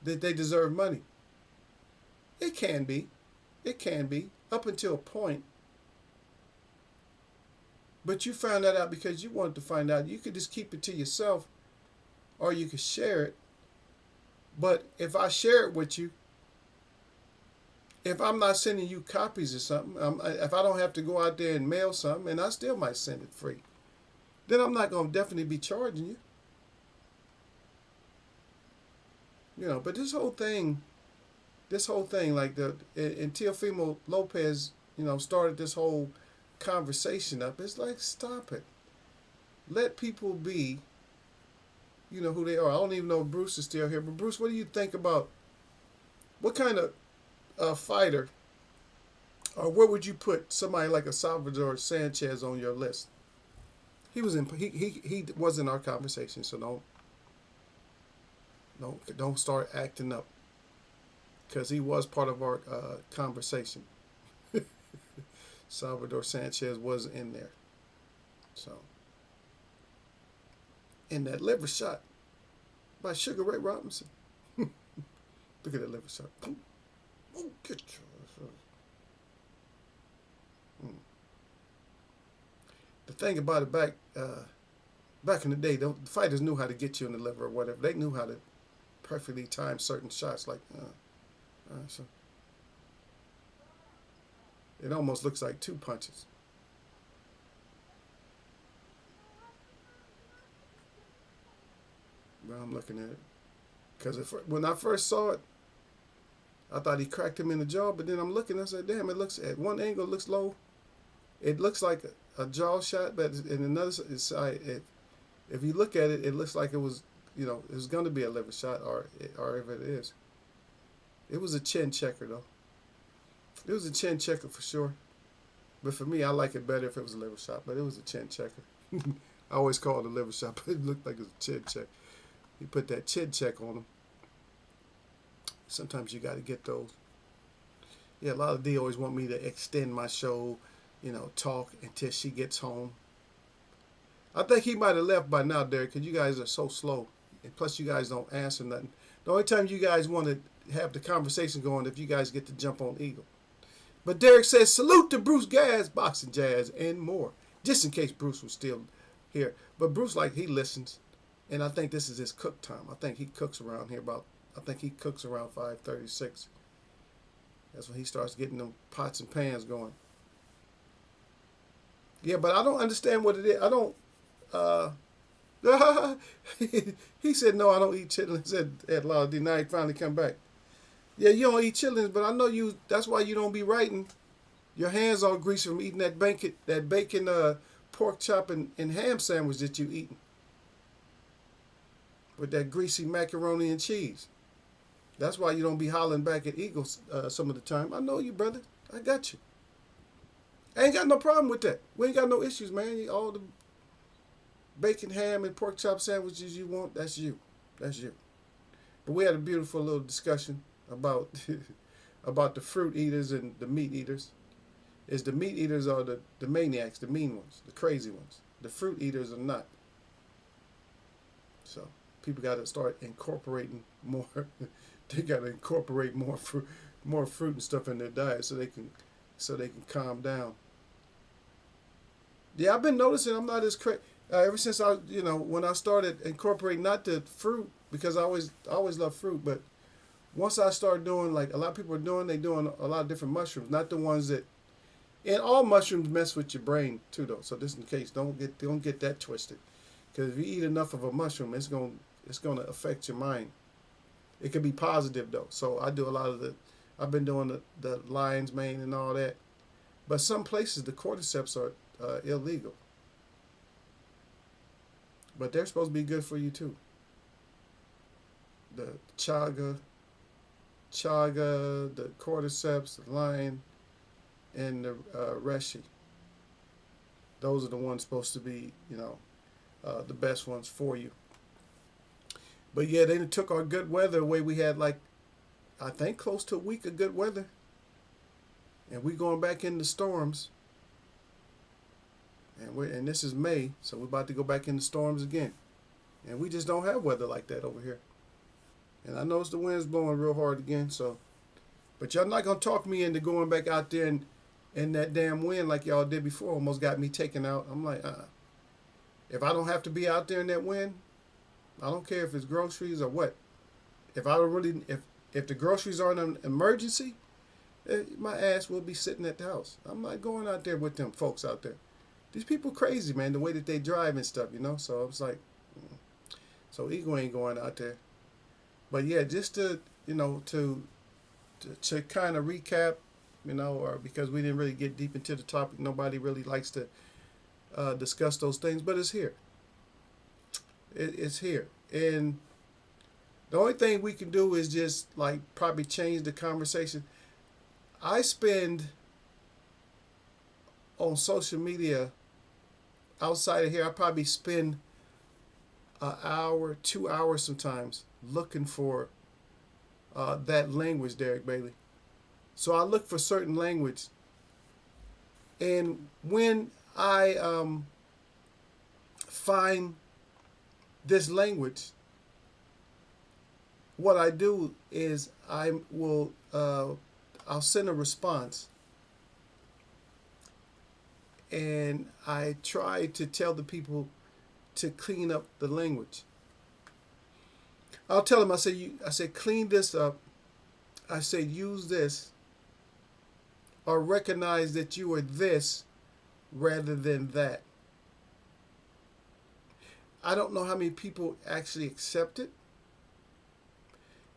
that they deserve money. It can be. It can be, up until a point. But you found that out because you wanted to find out. You could just keep it to yourself, or you could share it. But if I share it with you, if I'm not sending you copies or something, if I don't have to go out there and mail something, and I still might send it free, then I'm not going to definitely be charging you. But this whole thing, like until Teofimo Lopez, started this whole conversation up, it's like, stop it. Let people be, who they are. I don't even know if Bruce is still here, but Bruce, what do you think about, what kind of fighter, or where would you put somebody like a Salvador Sanchez on your list? He was in our conversation, so don't start acting up, because he was part of our conversation. Salvador Sanchez was in there. So, in that liver shot, by Sugar Ray Robinson. Look at that liver shot. Oh, get your. The thing about it back in the day, the fighters knew how to get you in the liver or whatever. They knew how to perfectly time certain shots. Like, so it almost looks like two punches. Well, I'm looking at it because when I first saw it, I thought he cracked him in the jaw. But then I'm looking, I said, "Damn! It looks at one angle, it looks low. It looks like a jaw shot, but in another side, if you look at it, it looks like it was, it was going to be a liver shot, or if it is, it was a chin checker though. It was a chin checker for sure. But for me, I like it better if it was a liver shot. But it was a chin checker. I always call it a liver shot, but it looked like it was a chin check. You put that chin check on them. Sometimes you got to get those. Yeah, a lot of D always want me to extend my show, talk until she gets home. I think he might have left by now, Derek, because you guys are so slow. And plus, you guys don't answer nothing. The only time you guys want to have the conversation going if you guys get to jump on Eagle. But Derek says, salute to Bruce Gaz, Boxing Jazz, and more. Just in case Bruce was still here. But Bruce, he listens. And I think this is his cook time. I think he cooks around here I think he cooks around 5:36. That's when he starts getting them pots and pans going. Yeah, but I don't understand what it is. I don't, he said, no, I don't eat chitlins at Law D. Now he finally come back. Yeah, you don't eat chitlins, but I know that's why you don't be writing. Your hands all greasy from eating that bacon pork chop and ham sandwich that you eating. With that greasy macaroni and cheese. That's why you don't be hollering back at Eagles some of the time. I know you, brother. I got you. I ain't got no problem with that. We ain't got no issues, man. All the bacon, ham, and pork chop sandwiches you want, that's you. That's you. But we had a beautiful little discussion about about the fruit eaters and the meat eaters. The meat eaters are the maniacs, the mean ones, the crazy ones. The fruit eaters are not. So people got to start incorporating more. They got to incorporate more fruit and stuff in their diet so they can calm down. Yeah, I've been noticing I'm not as crazy ever since when I started incorporating not the fruit, because I always love fruit, but once I started doing like a lot of people are doing, they doing a lot of different mushrooms, not the ones that, and all mushrooms mess with your brain too though. So just in case, don't get that twisted, because if you eat enough of a mushroom, it's gonna affect your mind. It could be positive though. So I do a lot of I've been doing the lion's mane and all that, but some places the cordyceps are illegal, but they're supposed to be good for you too. The chaga, the cordyceps, the lion, and the reishi. Those are the ones supposed to be, the best ones for you. But yeah, they took our good weather away. We had I think close to a week of good weather, and we going back into storms. And this is May, so we're about to go back into storms again. And we just don't have weather like that over here. And I notice the wind's blowing real hard again. So, but y'all not gonna talk me into going back out there and that damn wind like y'all did before. Almost got me taken out. I'm like, if I don't have to be out there in that wind, I don't care if it's groceries or what. If the groceries aren't an emergency, my ass will be sitting at the house. I'm not going out there with them folks out there. These people crazy, man, the way that they drive and stuff, So I was like, so Eagle ain't going out there. But yeah, just to kind of recap, or because we didn't really get deep into the topic, nobody really likes to discuss those things, but it's here. It's here. And the only thing we can do is just probably change the conversation. I spend on social media outside of here, I probably spend an hour, 2 hours sometimes looking for that language, Derek Bailey. So I look for certain language, and when I find this language, what I do is I'll send a response, and I try to tell the people to clean up the language. I'll tell them, I say clean this up. I say use this, or recognize that you are this rather than that. I don't know how many people actually accept it,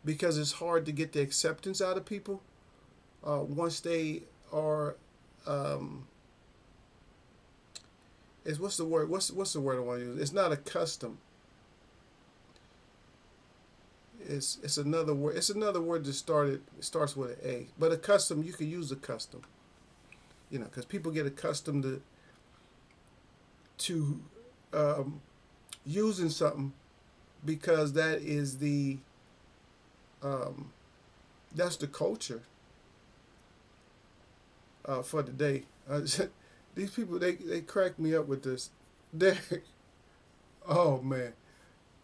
because it's hard to get the acceptance out of people once they are. Um, what's the word? What's the word I want to use? It's not a custom. It's another word. It's another word that starts with an A. But a custom, you can use a custom. Because people get accustomed to um, using something, because that is um, that's the culture for the day. These people, they crack me up with this. They oh man,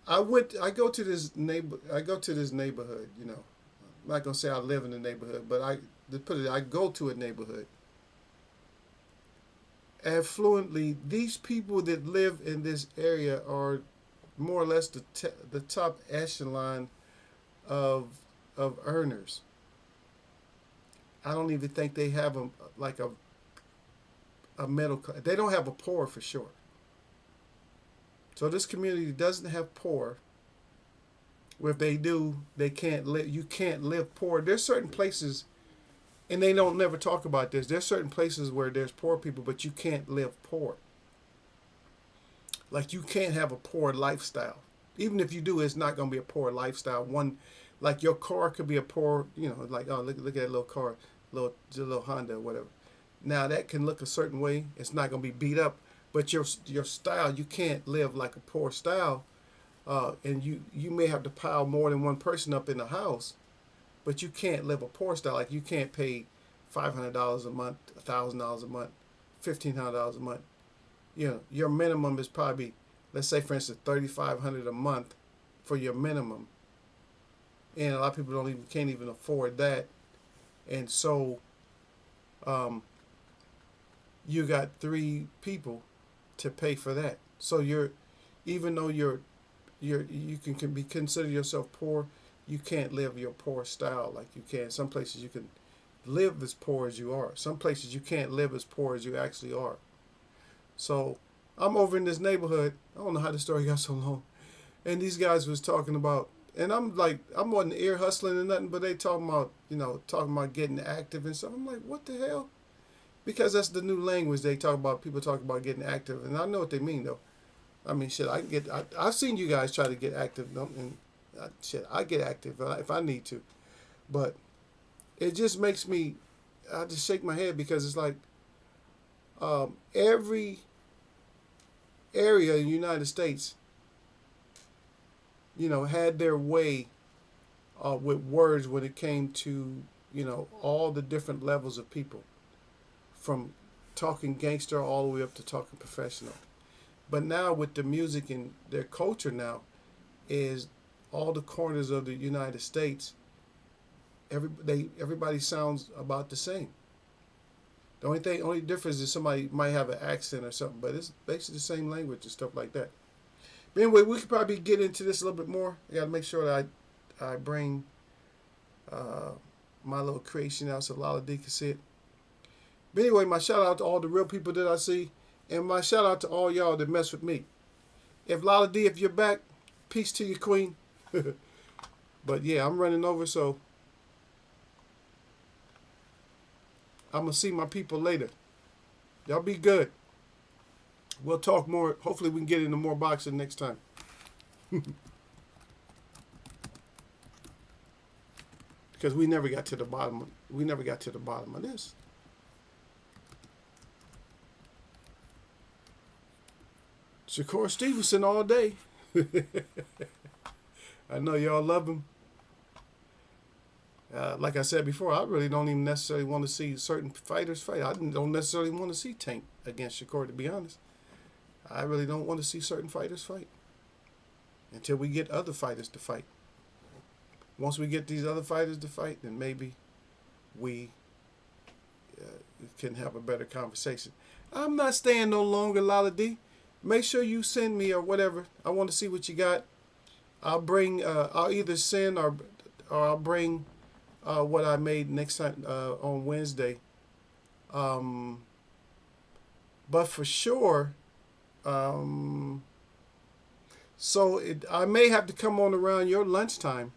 I go to this neighborhood. I'm not gonna say I live in the neighborhood, but I go to a neighborhood. Affluently, these people that live in this area are more or less the top echelon of earners. I don't even think they have like a middle class. They don't have a poor for sure. So this community doesn't have poor. If they do, they can't live. You can't live poor. There's certain places, and they don't never talk about this. There's certain places where there's poor people, but you can't live poor. Like, you can't have a poor lifestyle. Even if you do, it's not going to be a poor lifestyle. Like your car could be a poor, like, oh, look at that little car, little Honda or whatever. Now that can look a certain way. It's not going to be beat up, but your style, you can't live like a poor style. And you may have to pile more than one person up in the house, but you can't live a poor style. Like, you can't pay $500 a month, $1,000 a month, $1,500 a month. Your minimum is probably, let's say for instance, $3,500 a month for your minimum, and a lot of people can't even afford that, and so you got three people to pay for that. So even though you can be consider yourself poor, you can't live your poor style like you can. Some places you can live as poor as you are. Some places you can't live as poor as you actually are. So I'm over in this neighborhood. I don't know how the story got so long. And these guys was talking about, and I'm like, I'm on the ear hustling and nothing, but they talking about getting active and stuff. I'm like, what the hell? Because that's the new language they talk about. People talk about getting active, and I know what they mean though. I mean, shit, I've seen you guys try to get active, and shit, I get active if I need to. But it just makes me, I just shake my head, because it's like every area in the United States, had their way with words when it came to, all the different levels of people, from talking gangster all the way up to talking professional. But now with the music and their culture now, is all the corners of the United States, everybody sounds about the same. The only difference is somebody might have an accent or something, but it's basically the same language and stuff like that. But anyway, we could probably get into this a little bit more. I got to make sure that I bring my little creation out so Lala D can see it. But anyway, my shout out to all the real people that I see, and my shout out to all y'all that mess with me. If Lala D, if you're back, peace to you, queen. But yeah, I'm running over, so I'm going to see my people later. Y'all be good. We'll talk more. Hopefully we can get into more boxing next time. Because we never got to the bottom. We never got to the bottom of this. Shakur Stevenson all day. I know y'all love him. Like I said before, I really don't even necessarily want to see certain fighters fight. I don't necessarily want to see Tank against Shakur, to be honest. I really don't want to see certain fighters fight until we get other fighters to fight. Once we get these other fighters to fight, then maybe we can have a better conversation. I'm not staying no longer, Lala D. Make sure you send me or whatever. I want to see what you got. I'll bring. I'll either send or I'll bring what I made next time on Wednesday. Um, but for sure, um, I may have to come on around your lunchtime,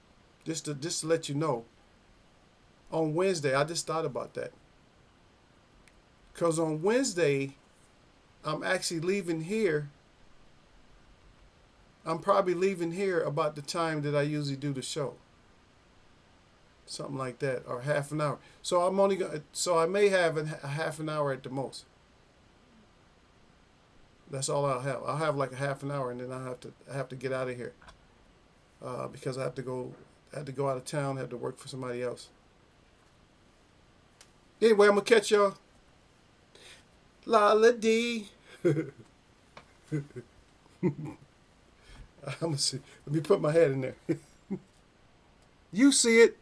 just to let you know. On Wednesday, I just thought about that. Cause on Wednesday, I'm actually leaving here. I'm probably leaving here about the time that I usually do the show. Something like that, or half an hour. So I'm only going. So I may have a half an hour at the most. That's all I'll have. I'll have like a half an hour, and then I have to get out of here because I have to go. I have to go out of town. Have to work for somebody else. Anyway, I'm gonna catch y'all. Lala D. I'm gonna see. Let me put my head in there. You see it.